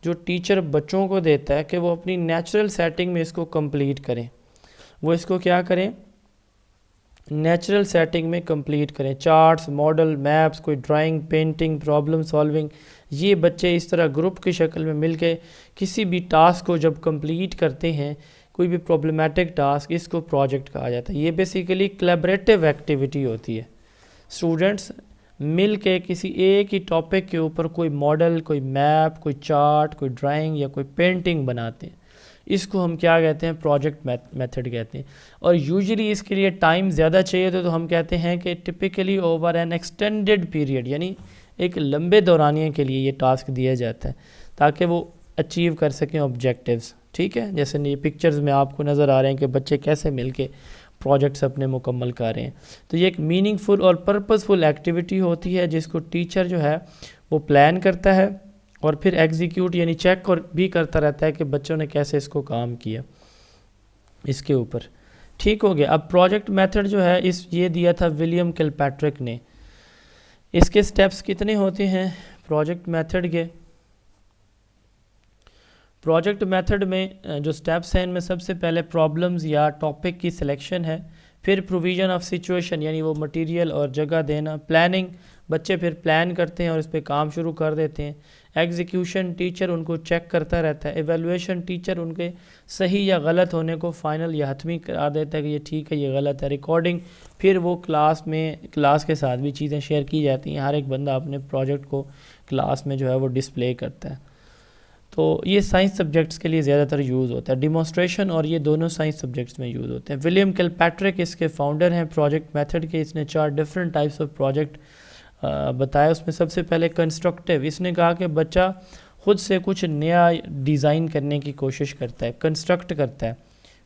جو ٹیچر بچوں کو دیتا ہے کہ وہ اپنی نیچرل سیٹنگ میں اس کو کمپلیٹ کریں. وہ اس کو کیا کریں؟ نیچرل سیٹنگ میں کمپلیٹ کریں. چارٹس، ماڈل، میپس، کوئی ڈرائنگ، پینٹنگ، پرابلم سالونگ، یہ بچے اس طرح گروپ کی شکل میں مل کے کسی بھی ٹاسک کو جب کمپلیٹ کرتے ہیں، کوئی بھی پرابلمیٹک ٹاسک، اس کو پروجیکٹ کہا جاتا ہے. یہ بیسیکلی کلیبریٹو ایکٹیویٹی ہوتی ہے. اسٹوڈنٹس مل کے کسی ایک ہی ٹاپک کے اوپر کوئی ماڈل، کوئی میپ، کوئی چارٹ، کوئی ڈرائنگ یا کوئی پینٹنگ بناتے ہیں. اس کو ہم کیا کہتے ہیں؟ پروجیکٹ میتھڈ کہتے ہیں. اور یوزلی اس کے لیے ٹائم زیادہ چاہیے تو ہم کہتے ہیں کہ typically over an extended period, یعنی ایک لمبے دورانیے کے لیے یہ ٹاسک دیا جاتا ہے تاکہ وہ اچیو کر سکیں آبجیکٹیوز. ٹھیک ہے، جیسے یہ پکچرز میں آپ کو نظر آ رہے ہیں کہ بچے کیسے مل کے پروجیکٹس اپنے مکمل کر رہے ہیں. تو یہ ایک میننگ فل اور پرپز فل ایکٹیویٹی ہوتی ہے جس کو ٹیچر جو ہے وہ پلان کرتا ہے اور پھر ایگزیکیوٹ یعنی چیک اور بھی کرتا رہتا ہے کہ بچوں نے کیسے اس کو کام کیا اس کے اوپر. ٹھیک ہو گیا. اب پروجیکٹ میتھڈ جو ہے یہ دیا تھا ولیم کل پیٹرک نے. اس کے سٹیپس کتنے ہوتے ہیں پروجیکٹ میتھڈ کے؟ پروجیکٹ میتھڈ میں جو سٹیپس ہیں ان میں سب سے پہلے پرابلمز یا ٹاپک کی سلیکشن ہے، پھر پروویژن آف سچویشن یعنی وہ مٹیریل اور جگہ دینا، پلاننگ بچے پھر پلان کرتے ہیں اور اس پہ کام شروع کر دیتے ہیں، ایگزیکیوشن ٹیچر ان کو چیک کرتا رہتا ہے، ایویلویشن ٹیچر ان کے صحیح یا غلط ہونے کو فائنل یا حتمی قرار دیتا ہے کہ یہ ٹھیک ہے یہ غلط ہے، ریکارڈنگ پھر وہ کلاس کے ساتھ بھی چیزیں شیئر کی جاتی ہیں، ہر ایک بندہ اپنے پروجیکٹ کو کلاس میں جو ہے وہ ڈسپلے کرتا ہے. تو یہ سائنس سبجیکٹس کے لیے زیادہ تر یوز ہوتا ہے، ڈیمونسٹریشن اور یہ دونوں سائنس سبجیکٹس میں یوز ہوتے ہیں. ولیم کل پیٹرک اس کے فاؤنڈر ہیں پروجیکٹ میتھڈ کے. اس نے 4 ڈفرینٹ ٹائپس آف پروجیکٹ بتایا. اس میں سب سے پہلے کنسٹرکٹیو، اس نے کہا کہ بچہ خود سے کچھ نیا ڈیزائن کرنے کی کوشش کرتا ہے، کنسٹرکٹ کرتا ہے،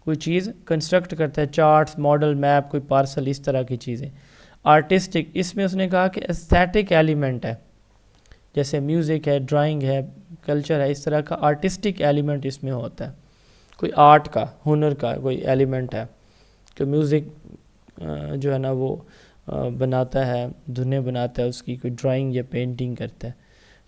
کوئی چیز کنسٹرکٹ کرتا ہے، چارٹس، ماڈل، میپ، کوئی پارسل، اس طرح کی چیزیں. آرٹسٹک، اس میں اس نے کہا کہ ایستھیٹک ایلیمنٹ ہے، جیسے میوزک ہے، ڈرائنگ ہے، کلچر ہے، اس طرح کا آرٹسٹک ایلیمنٹ اس میں ہوتا ہے. کوئی آرٹ کا، ہنر کا کوئی ایلیمنٹ ہے کہ میوزک جو ہے نا وہ بناتا ہے، دھنیں بناتا ہے، اس کی کوئی ڈرائنگ یا پینٹنگ کرتا ہے.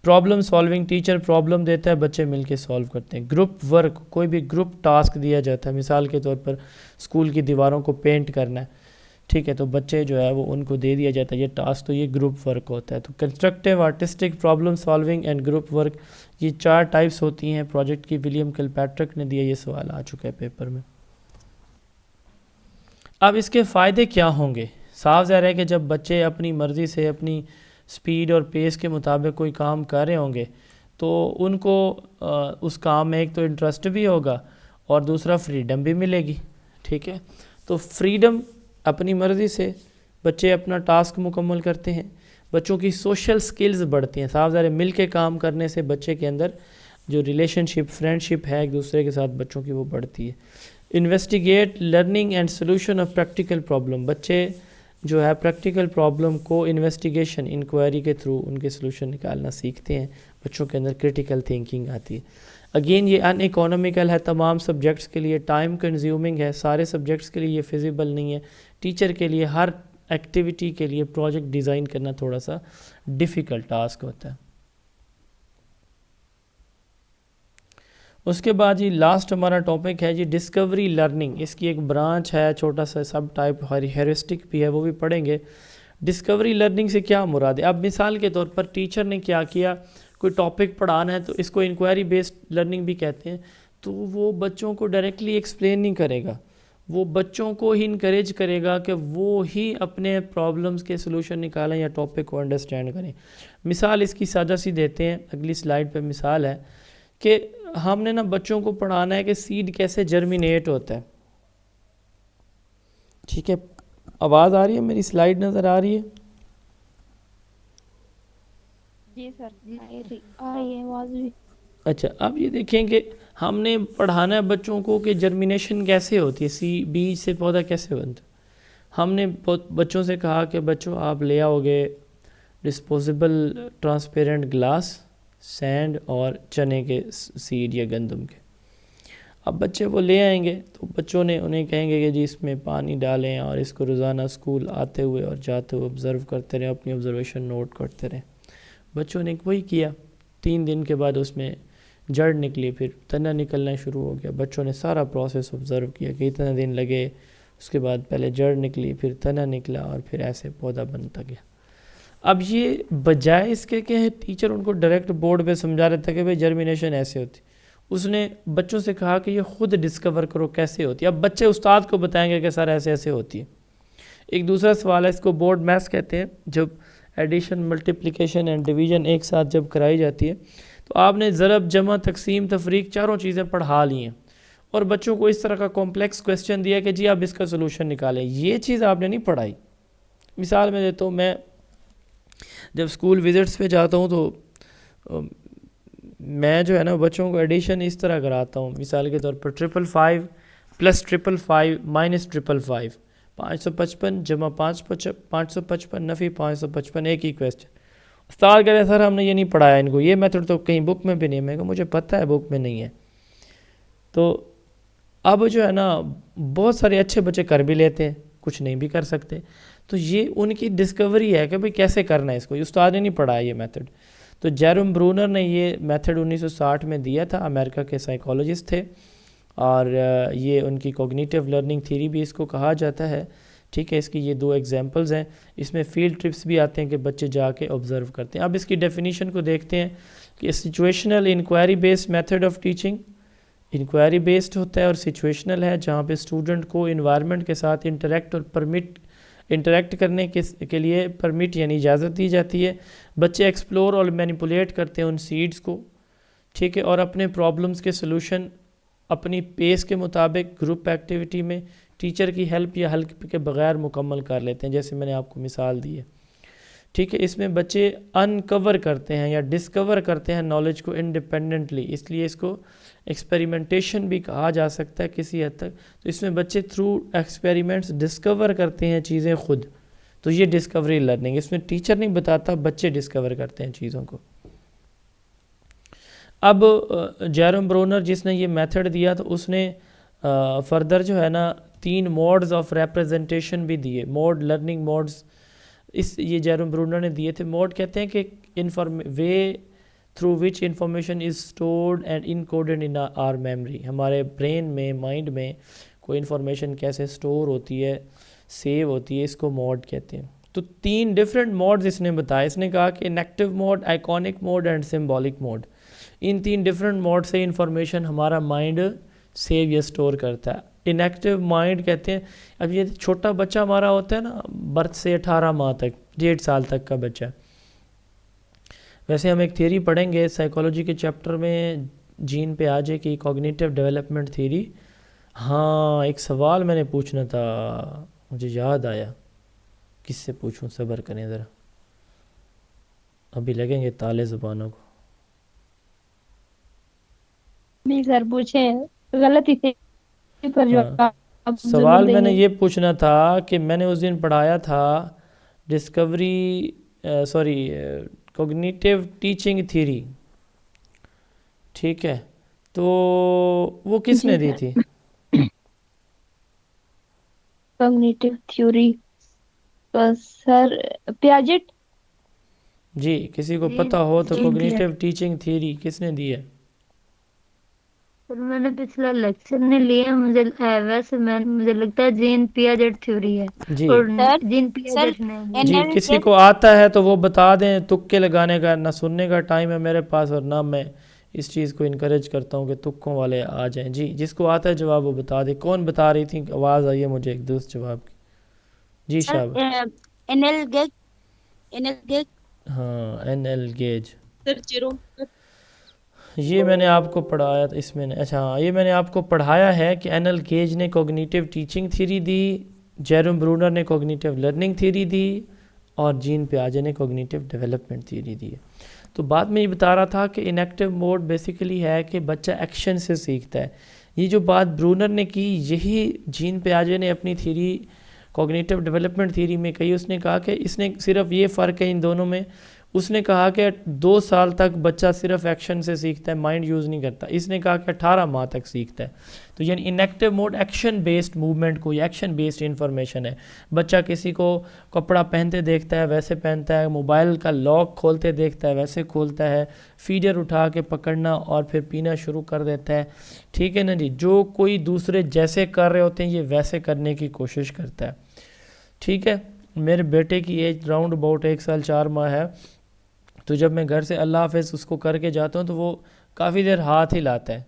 پرابلم سالونگ، ٹیچر پرابلم دیتا ہے، بچے مل کے سالو کرتے ہیں. گروپ ورک، کوئی بھی گروپ ٹاسک دیا جاتا ہے، مثال کے طور پر اسکول کی دیواروں کو پینٹ کرنا ہے، ٹھیک ہے، تو بچے جو ہے وہ ان کو دے دیا جاتا ہے یہ ٹاسک، تو یہ گروپ ورک ہوتا ہے. تو constructive, artistic, problem solving and group work, یہ 4 ٹائپس ہوتی ہیں پروجیکٹ کی. ولیم کل پیٹرک نے دیا، یہ سوال آ چکا ہے پیپر میں. اب اس کے فائدے کیا ہوں گے؟ صاف ظاہر ہے کہ جب بچے اپنی مرضی سے اپنی سپیڈ اور پیس کے مطابق کوئی کام کر رہے ہوں گے تو ان کو اس کام میں ایک تو انٹرسٹ بھی ہوگا اور دوسرا فریڈم بھی ملے گی. ٹھیک ہے، تو فریڈم، اپنی مرضی سے بچے اپنا ٹاسک مکمل کرتے ہیں، بچوں کی سوشل سکلز بڑھتی ہیں. صاف ظاہر ہے مل کے کام کرنے سے بچے کے اندر جو ریلیشن شپ، فرینڈ شپ ہے ایک دوسرے کے ساتھ بچوں کی، وہ بڑھتی ہے. Investigate learning and solution of practical problem, بچے جو ہے پریکٹیکل پرابلم کو انویسٹیگیشن، انکوائری کے تھرو ان کے سلوشن نکالنا سیکھتے ہیں، بچوں کے اندر کرٹیکل تھنکنگ آتی ہے. اگین یہ ان اکانومیکل ہے تمام سبجیکٹس کے لیے، ٹائم کنزیومنگ ہے، سارے سبجیکٹس کے لیے یہ فیزیبل نہیں ہے. ٹیچر کے لیے ہر ایکٹیویٹی کے لیے پروجیکٹ ڈیزائن کرنا تھوڑا سا ڈیفیکلٹ ٹاسک ہوتا ہے. اس کے بعد جی لاسٹ ہمارا ٹاپک ہے جی ڈسکوری لرننگ. اس کی ایک برانچ ہے، چھوٹا سا سب ٹائپ، ہیورسٹک بھی ہے، وہ بھی پڑھیں گے. ڈسکوری لرننگ سے کیا مراد ہے؟ اب مثال کے طور پر ٹیچر نے کیا کیا، کوئی ٹاپک پڑھانا ہے تو اس کو انکوائری بیسڈ لرننگ بھی کہتے ہیں. تو وہ بچوں کو ڈائریکٹلی ایکسپلین نہیں کرے گا، وہ بچوں کو ہی انکریج کرے گا کہ وہ ہی اپنے پرابلمس کے سلوشن نکالیں یا ٹاپک کو انڈرسٹینڈ کریں. مثال اس کی سادہ سی دیتے ہیں، اگلی سلائیڈ پہ مثال ہے کہ ہم نے نا بچوں کو پڑھانا ہے کہ سیڈ کیسے جرمینیٹ ہوتا ہے. ٹھیک ہے, آواز آ رہی ہے, میری سلائیڈ نظر آ رہی ہے؟ جی سر آ رہی ہے آواز بھی. اچھا, اب یہ دیکھیں کہ ہم نے پڑھانا ہے بچوں کو کہ جرمینیشن کیسے ہوتی ہے, بیج سے پودا کیسے بنتا ہے. ہم نے بچوں سے کہا کہ بچوں آپ لے آؤ گے ڈسپوزیبل ٹرانسپیرنٹ گلاس, سینڈ اور چنے کے سیڈ یا گندم کے. اب بچے وہ لے آئیں گے تو بچوں نے انہیں کہیں گے کہ جی اس میں پانی ڈالیں اور اس کو روزانہ اسکول آتے ہوئے اور جاتے ہوئے آبزرو کرتے رہیں, اپنی آبزرویشن نوٹ کرتے رہیں. بچوں نے وہی کیا. 3 دن کے بعد اس میں جڑ نکلی, پھر تنا نکلنا شروع ہو گیا. بچوں نے سارا پروسیس آبزرو کیا کہ اتنے دن لگے, اس کے بعد پہلے جڑ نکلی, پھر تنا نکلا اور پھر ایسے پودا بنتا گیا. اب یہ بجائے اس کے کہ ٹیچر ان کو ڈائریکٹ بورڈ پہ سمجھا رہا تھا کہ بھئی جرمینیشن ایسے ہوتی, اس نے بچوں سے کہا کہ یہ خود ڈسکور کرو کیسے ہوتی ہے. اب بچے استاد کو بتائیں گے کہ سر ایسے ایسے ہوتی ہے. ایک دوسرا سوال ہے, اس کو بورڈ میتھس کہتے ہیں, جب ایڈیشن ملٹیپلیکیشن اینڈ ڈویژن ایک ساتھ جب کرائی جاتی ہے تو آپ نے ضرب جمع تقسیم تفریق چاروں چیزیں پڑھا لی ہیں اور بچوں کو اس طرح کا کمپلیکس کویسچن دیا کہ جی آپ اس کا سلوشن نکالیں. یہ چیز آپ نے نہیں پڑھائی. مثال میں دیتا ہوں, میں جب اسکول وزٹس پہ جاتا ہوں تو میں جو ہے نا بچوں کو ایڈیشن اس طرح کراتا ہوں. مثال کے طور پر 555 پلس 555 مائنس 555, 555 جمع 555 نفی 555, ایک ہی کویسچن. استاد کہتے ہیں سر ہم نے یہ نہیں پڑھایا ان کو, یہ میتھڈ تو کہیں بک میں بھی نہیں ہے. میں کہا مجھے پتہ ہے بک میں نہیں ہے. تو اب جو ہے نا بہت سارے اچھے بچے کر بھی لیتے ہیں, کچھ نہیں بھی کر سکتے. تو یہ ان کی ڈسکوری ہے کہ بھئی کیسے کرنا ہے اس کو, استاد نے نہیں پڑھایا یہ میتھڈ. تو جیروم برونر نے یہ میتھڈ 1960 میں دیا تھا, امریکہ کے سائیکالوجسٹ تھے, اور یہ ان کی کوگنیٹیو لرننگ تھیوری بھی اس کو کہا جاتا ہے. ٹھیک ہے, اس کی یہ 2 ایگزامپلز ہیں. اس میں فیلڈ ٹرپس بھی آتے ہیں کہ بچے جا کے آبزرو کرتے ہیں. اب اس کی ڈیفینیشن کو دیکھتے ہیں کہ situational inquiry based method of teaching, inquiry based ہوتا ہے اور سچویشنل ہے جہاں پہ اسٹوڈنٹ کو انوائرمنٹ کے ساتھ انٹریکٹ کرنے کے لیے پرمٹ یعنی اجازت دی جاتی ہے. بچے ایکسپلور اور مینیپولیٹ کرتے ہیں ان سیڈز کو, ٹھیک ہے, اور اپنے پرابلمس کے سلوشن اپنی پیس کے مطابق گروپ ایکٹیویٹی میں ٹیچر کی ہیلپ یا ہیلپ کے بغیر مکمل کر لیتے ہیں, جیسے میں نے آپ کو مثال دی ہے. ٹھیک ہے, اس میں بچے انکور کرتے ہیں یا ڈسکور کرتے ہیں نالج کو انڈیپینڈنٹلی, اس لیے اس کو ایکسپیریمنٹیشن بھی کہا جا سکتا ہے کسی حد تک. تو اس میں بچے تھرو ایکسپیریمنٹس ڈسکور کرتے ہیں چیزیں خود. تو یہ ڈسکوری لرننگ, اس میں ٹیچر نہیں بتاتا, بچے ڈسکور کرتے ہیں چیزوں کو. اب جیروم برونر جس نے یہ میتھڈ دیا تو اس نے فردر جو ہے نا 3 موڈز آف ریپرزنٹیشن بھی دیے, موڈ لرننگ موڈز یہ جیروم برونر نے دیے تھے. موڈ کہتے ہیں کہ way through which information is stored and encoded in our memory, ہمارے برین میں مائنڈ میں کوئی انفارمیشن کیسے اسٹور ہوتی ہے, سیو ہوتی ہے, اس کو موڈ کہتے ہیں. تو 3 ڈفرینٹ موڈز اس نے بتایا. اس نے کہا کہ enactive mode, iconic mode and symbolic mode. ان 3 ڈفرینٹ موڈ سے انفارمیشن ہمارا مائنڈ سیو یا اسٹور کرتا ہے. انیکٹیو مائنڈ کہتے ہیں, اب یہ چھوٹا بچہ ہمارا ہوتا ہے نا برتھ سے 18 ماہ تک, 1.5 سال تک کا بچہ. ویسے ہم ایک تھیوری پڑھیں گے سائیکالوجی کے چیپٹر میں, جین پہ آ جائے کہ کوگنیٹیو ڈیولپمنٹ تھیوری. ہاں ایک سوال میں نے پوچھنا تھا, مجھے یاد آیا, کس سے پوچھوں, صبر کریں ذرا, ابھی لگیں گے تالے زبانوں کو. نہیں سر پوچھے, غلطی تھی پر جو ہاں, آپ ضرور سوال دیں میں نے گے. یہ پوچھنا تھا کہ میں نے اس دن پڑھایا تھا کوگنیٹیو ٹیچنگ تھیوری, ٹھیک ہے, تو وہ کس جی نے دی سر, تھی؟ کوگنیٹیو تھیوری سر پیاجٹ. جی, کسی کو جی پتہ ہو تو جی کوگنیٹیو ٹیچنگ تھیوری کس نے دی ہے؟ سر میں نے پچھلا لیکچر نہیں لیا, ویسے مجھے لگتا ہے جین پیاجٹ تھیوری ہے, جی اور سر جین سر پیاجٹ نے جی, کسی کو آتا ہے تو وہ بتا دیں. تکے لگانے کا نہ سننے کا ٹائم ہے میرے پاس, اور نہ میں اس چیز کو انکریج کرتا ہوں کہ تکوں والے آ جائیں. جی, جس کو آتا ہے جواب وہ بتا دے. کون بتا رہی تھی؟ آواز آئی ہے مجھے ایک دوست جواب کی. جی سر شاباش. NL gauge. ہاں, این ایل گیج. سر جیروم یہ میں نے آپ کو پڑھایا تھا اس میں نے، اچھا ہاں، یہ میں نے آپ کو پڑھایا ہے کہ اینل گیج نے کوگنیٹیو ٹیچنگ تھیوری دی، جیروم برونر نے کوگنیٹیو لرننگ تھیوری دی، اور جین پیاجے نے کوگنیٹیو ڈیولپمنٹ تھیوری دی ہے۔ تو بعد میں یہ بتا رہا تھا کہ انیکٹیو موڈ بیسیکلی ہے کہ بچہ ایکشن سے سیکھتا ہے۔ یہ جو بات برونر نے کی یہی جین پیاجے نے اپنی تھیوری کوگنیٹیو ڈیولپمنٹ تھیوری میں کہی۔ اس نے کہا کہ اس نے صرف یہ فرق ہے ان دونوں میں، اس نے کہا کہ 2 سال تک بچہ صرف ایکشن سے سیکھتا ہے، مائنڈ یوز نہیں کرتا۔ اس نے کہا کہ 18 ماہ تک سیکھتا ہے۔ تو یعنی inactive mood action based movement کو، یا ایکشن بیسڈ انفارمیشن ہے۔ بچہ کسی کو کپڑا پہنتے دیکھتا ہے ویسے پہنتا ہے، موبائل کا لاک کھولتے دیکھتا ہے ویسے کھولتا ہے، فیڈر اٹھا کے پکڑنا اور پھر پینا شروع کر دیتا ہے، ٹھیک ہے نا جی۔ جو کوئی دوسرے جیسے کر رہے ہوتے ہیں یہ ویسے کرنے کی کوشش کرتا ہے، ٹھیک ہے۔ میرے بیٹے کی ایج راؤنڈ اباؤٹ 1 سال 4 ماہ ہے، تو جب میں گھر سے اللہ حافظ اس کو کر کے جاتا ہوں تو وہ کافی دیر ہاتھ ہلاتا ہے۔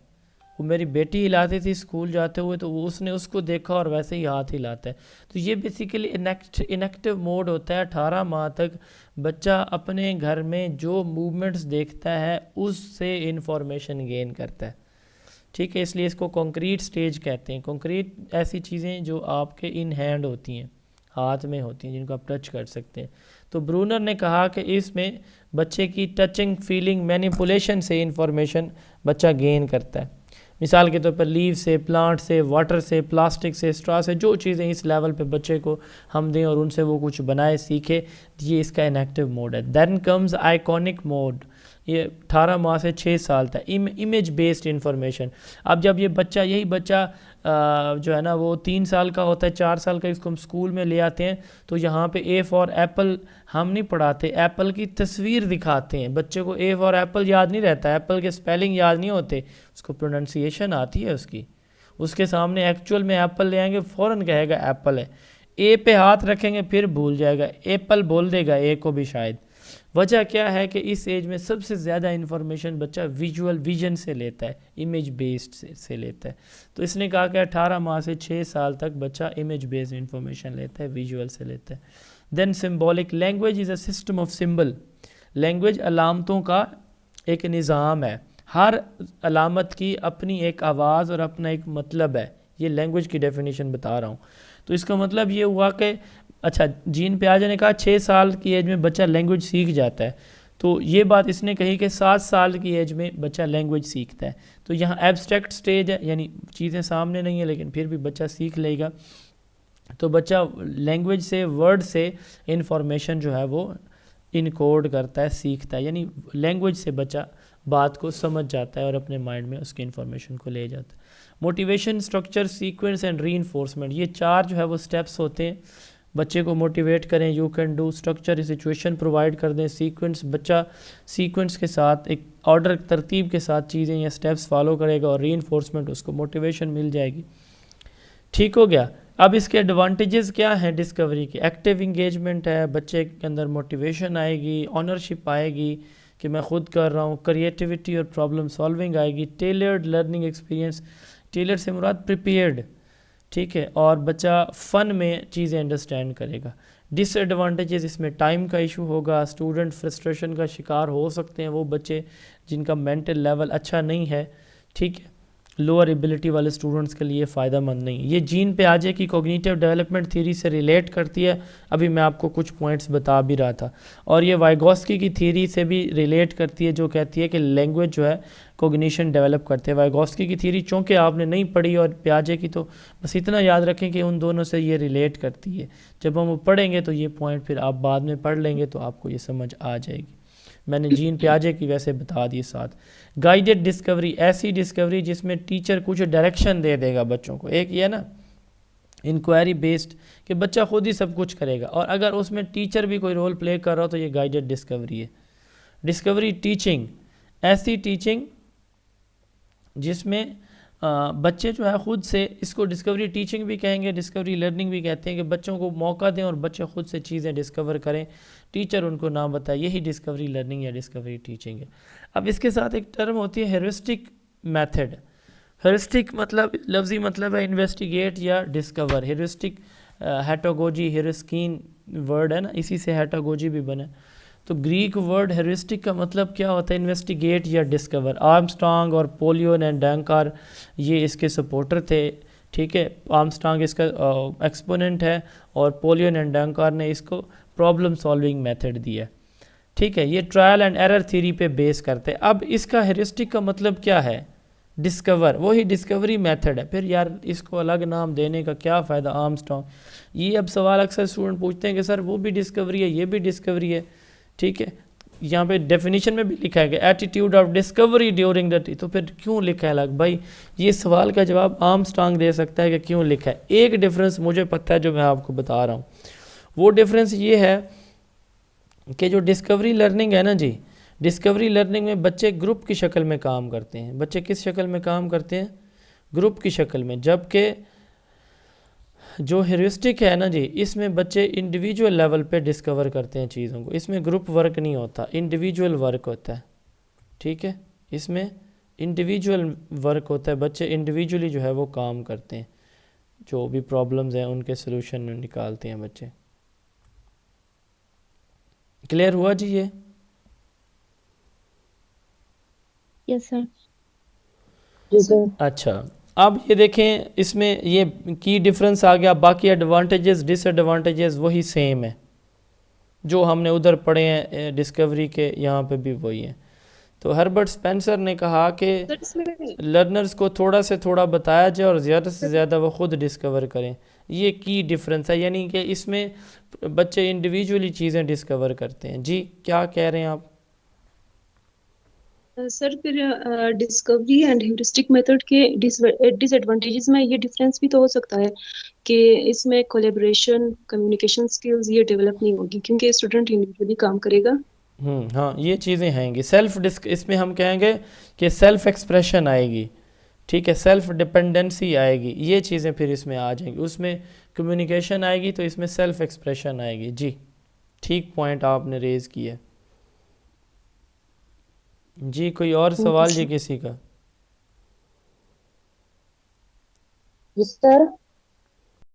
وہ میری بیٹی ہلاتی تھی اسکول جاتے ہوئے، تو اس نے اس کو دیکھا اور ویسے ہی ہاتھ ہلاتا ہے۔ تو یہ بیسیکلی انیکٹیو موڈ ہوتا ہے۔ 18 ماہ تک بچہ اپنے گھر میں جو موومنٹس دیکھتا ہے اس سے انفارمیشن گین کرتا ہے، ٹھیک ہے۔ اس لیے اس کو کنکریٹ سٹیج کہتے ہیں۔ کنکریٹ ایسی چیزیں جو آپ کے ان ہینڈ ہوتی ہیں، ہاتھ میں ہوتی ہیں، جن کو آپ ٹچ کر سکتے ہیں۔ تو برونر نے کہا کہ اس میں بچے کی ٹچنگ، فیلنگ، مینیپولیشن سے انفارمیشن بچہ گین کرتا ہے۔ مثال کے طور پر لیو سے، پلانٹ سے، واٹر سے، پلاسٹک سے، اسٹرا سے، جو چیزیں اس لیول پہ بچے کو ہم دیں اور ان سے وہ کچھ بنائے سیکھے، یہ اس کا انیکٹیو موڈ ہے۔ دین کمز آئیکونک موڈ، یہ 18 ماہ سے 6 سال تک، امیج بیسڈ انفارمیشن۔ اب جب یہ بچہ، یہی بچہ جو ہے نا وہ 3 سال کا ہوتا ہے، 4 سال کا، اس کو ہم اسکول میں لے آتے ہیں تو یہاں پہ اے فار ایپل ہم نہیں پڑھاتے، ایپل کی تصویر دکھاتے ہیں بچے کو۔ اے فار ایپل یاد نہیں رہتا، ایپل کے سپیلنگ یاد نہیں ہوتے، اس کو پروننسیشن آتی ہے اس کے سامنے ایکچول میں ایپل لے آئیں گے فوراً کہے گا ایپل ہے، اے پہ ہاتھ رکھیں گے پھر بھول جائے گا، ایپل بول دے گا اے کو بھی شاید۔ وجہ کیا ہے کہ اس ایج میں سب سے زیادہ انفارمیشن بچہ ویژن سے لیتا ہے، امیج بیسڈ سے لیتا ہے۔ تو اس نے کہا کہ 18 ماہ سے 6 سال تک بچہ امیج بیسڈ انفارمیشن لیتا ہے، ویژول سے لیتا ہے۔ Then symbolic language is a system of symbol, language علامتوں کا ایک نظام ہے، ہر علامت کی اپنی ایک آواز اور اپنا ایک مطلب ہے۔ یہ لینگویج کی ڈیفینیشن بتا رہا ہوں۔ تو اس کا مطلب یہ ہوا کہ اچھا، جین پیاجے نے کہا 6 سال کی ایج میں بچہ لینگویج سیکھ جاتا ہے، تو یہ بات اس نے کہی کہ 7 سال کی ایج میں بچہ لینگویج سیکھتا ہے۔ تو یہاں ایبسٹریکٹ سٹیج ہے، یعنی چیزیں سامنے نہیں ہیں لیکن پھر بھی بچہ سیکھ لے گا۔ تو بچہ لینگویج سے، ورڈ سے انفارمیشن جو ہے وہ انکوڈ کرتا ہے، سیکھتا ہے، یعنی لینگویج سے بچہ بات کو سمجھ جاتا ہے اور اپنے مائنڈ میں اس کی انفارمیشن کو لے جاتا ہے۔ Motivation, structure, sequence and reinforcement, یہ 4 جو ہے وہ سٹیپس ہوتے ہیں۔ بچے کو موٹیویٹ کریں، you can do, structure situation provide کر دیں، سیکوینس، بچہ سیکوینس کے ساتھ ایک آرڈر ترتیب کے ساتھ چیزیں یا سٹیپس فالو کرے گا، اور ری انفورسمنٹ اس کو موٹیویشن مل جائے گی، ٹھیک ہو گیا۔ اب اس کے ایڈوانٹیجز کیا ہیں ڈسکوری کے؟ ایکٹیو انگیجمنٹ ہے، بچے کے اندر موٹیویشن آئے گی، آنرشپ آئے گی کہ میں خود کر رہا ہوں، کریٹیوٹی اور پرابلم سالونگ آئے گی، ٹیلرڈ لرننگ ایکسپیرینس، ٹیلر سے مراد پریپیئرڈ، ٹھیک ہے، اور بچہ فن میں چیزیں انڈرسٹینڈ کرے گا۔ ڈس ایڈوانٹیجز اس میں ٹائم کا ایشو ہوگا، اسٹوڈنٹ فرسٹریشن کا شکار ہو سکتے ہیں وہ بچے جن کا مینٹل لیول اچھا نہیں ہے، ٹھیک ہے، لوور ایبلٹی والے اسٹوڈنٹس کے لیے فائدہ مند نہیں۔ یہ جین پیاجے کی کوگنیٹیو ڈیولپمنٹ تھیوری سے ریلیٹ کرتی ہے، ابھی میں آپ کو کچھ پوائنٹس بتا بھی رہا تھا، اور یہ وائگوسکی کی تھیوری سے بھی ریلیٹ کرتی ہے جو کہتی ہے کہ لینگویج جو ہے کوگنیشن ڈیولپ کرتے ہیں۔ وائگوسکی کی تھیوری چونکہ آپ نے نہیں پڑھی اور پیاجے کی، تو بس اتنا یاد رکھیں کہ ان دونوں سے یہ ریلیٹ کرتی ہے۔ جب ہم وہ پڑھیں گے تو یہ پوائنٹ پھر آپ بعد میں پڑھ لیں گے تو آپ کو یہ سمجھ آ جائے گی۔ میں نے جین پیاجے کی ویسے بتا دی ساتھ۔ گائیڈڈ ڈسکوری، ایسی ڈسکوری جس میں ٹیچر کچھ ڈائریکشن دے دے گا بچوں کو۔ ایک یہ نا انکوائری بیسڈ کہ بچہ خود ہی سب کچھ کرے گا، اور اگر اس میں ٹیچر بھی کوئی رول پلے کر رہا ہو تو یہ گائیڈڈ ڈسکوری ہے۔ ڈسکوری ٹیچنگ، ایسی ٹیچنگ جس میں بچے جو ہے خود سے، اس کو ڈسکوری ٹیچنگ بھی کہیں گے، ڈسکوری لرننگ بھی کہتے ہیں، کہ بچوں کو موقع دیں اور بچے خود سے چیزیں ڈسکور کریں، ٹیچر ان کو نہ بتائے، یہی ڈسکوری لرننگ یا ڈسکوری ٹیچنگ ہے۔ اب اس کے ساتھ ایک ٹرم ہوتی ہے ہیورسٹک میتھڈ۔ ہیورسٹک مطلب، لفظی مطلب ہے انویسٹیگیٹ یا ڈسکور۔ ہیورسٹک ہیٹاگوجی، ہیورسکین ورڈ ہے نا، اسی سے ہیٹاگوجی بھی بنا۔ تو گریک ورڈ ہیورسٹک کا مطلب کیا ہوتا ہے؟ انویسٹیگیٹ یا ڈسکور. آرمسٹرانگ اور پولیون اینڈ ڈینکار یہ اس کے سپورٹر تھے. ٹھیک ہے، آرمسٹرانگ اس کا ایکسپوننٹ ہے اور پولیون اینڈ ڈینکار نے اس کو پرابلم سالونگ میتھڈ دیا. ٹھیک ہے، یہ ٹرائل اینڈ ایرر تھیوری پہ بیس کرتے. اب اس کا ہیورسٹک کا مطلب کیا ہے؟ ڈسکور، وہی ڈسکوری میتھڈ ہے. پھر یار اس کو الگ نام دینے کا کیا فائدہ؟ آرمسٹرانگ. یہ اب سوال اکثر اسٹوڈنٹ پوچھتے ہیں کہ سر وہ بھی ڈسکوری ہے، یہ بھی ڈسکوری ہے. ٹھیک ہے، یہاں پہ ڈیفینیشن میں بھی لکھا ہے کہ attitude of Discovery during the. تو پھر کیوں لکھا ہے الگ؟ بھائی یہ سوال کا جواب آرمسٹرانگ دے سکتا ہے کہ کیوں لکھا ہے. ایک ڈفرینس مجھے پتہ ہے جو میں آپ کو بتا رہا ہوں. وہ ڈفرینس یہ ہے کہ جو ڈسکوری لرننگ ہے نا جی، ڈسکوری لرننگ میں بچے گروپ کی شکل میں کام کرتے ہیں. بچے کس شکل میں کام کرتے ہیں؟ گروپ کی شکل میں. جبکہ جو ہیورسٹک ہے نا جی، اس میں بچے انڈیویجول لیول پہ ڈسکور کرتے ہیں چیزوں کو. اس میں گروپ ورک نہیں ہوتا، انڈیویجول ورک ہوتا ہے. ٹھیک ہے، اس میں انڈیویجول ورک ہوتا ہے. بچے انڈیویجولی جو ہے وہ کام کرتے ہیں، جو بھی پرابلمز ہیں ان کے سلوشن نکالتے ہیں بچے. کلیئر ہوا جی یہ؟ یس سر. اچھا، اب یہ دیکھیں اس میں یہ کی ڈفرنس آ گیا. باقی ایڈوانٹیجز ڈس ایڈوانٹیجز وہی سیم ہے جو ہم نے ادھر پڑھے ہیں ڈسکوری کے، یہاں پہ بھی وہی ہیں. تو ہربرٹ سپینسر نے کہا کہ سر اس میں لرنرز کو تھوڑا سے تھوڑا بتایا جائے اور زیادہ سے زیادہ وہ خود ڈسکور کریں. یہ کی ڈفرنس ہے، یعنی کہ اس میں بچے انڈیویجولی چیزیں ڈسکور کرتے ہیں. جی کیا کہہ رہے ہیں آپ؟ سر پھر ڈسکوری اینڈ ہیورسٹک میتھڈ کے ڈس ایڈوانٹیجز میں یہ ڈفرینس بھی تو ہو سکتا ہے کہ اس میں کولیبریشن، کمیونیکیشن سکلز یہ ڈیولپ نہیں ہوگی کیونکہ اسٹوڈنٹ انڈیویجولی کام کرے گا. ہاں یہ چیزیں ہیں گی. اس میں ہم کہیں گے کہ سیلف ایکسپریشن آئے گی. ٹھیک ہے، سیلف ڈپینڈنسی آئے گی. یہ چیزیں پھر اس میں آ جائیں گی. اس میں کمیونیکیشن آئے گی تو اس میں سیلف ایکسپریشن آئے گی. جی ٹھیک پوائنٹ آپ نے ریز کیا. جی کوئی اور سوال جی کسی کا؟ جی سر.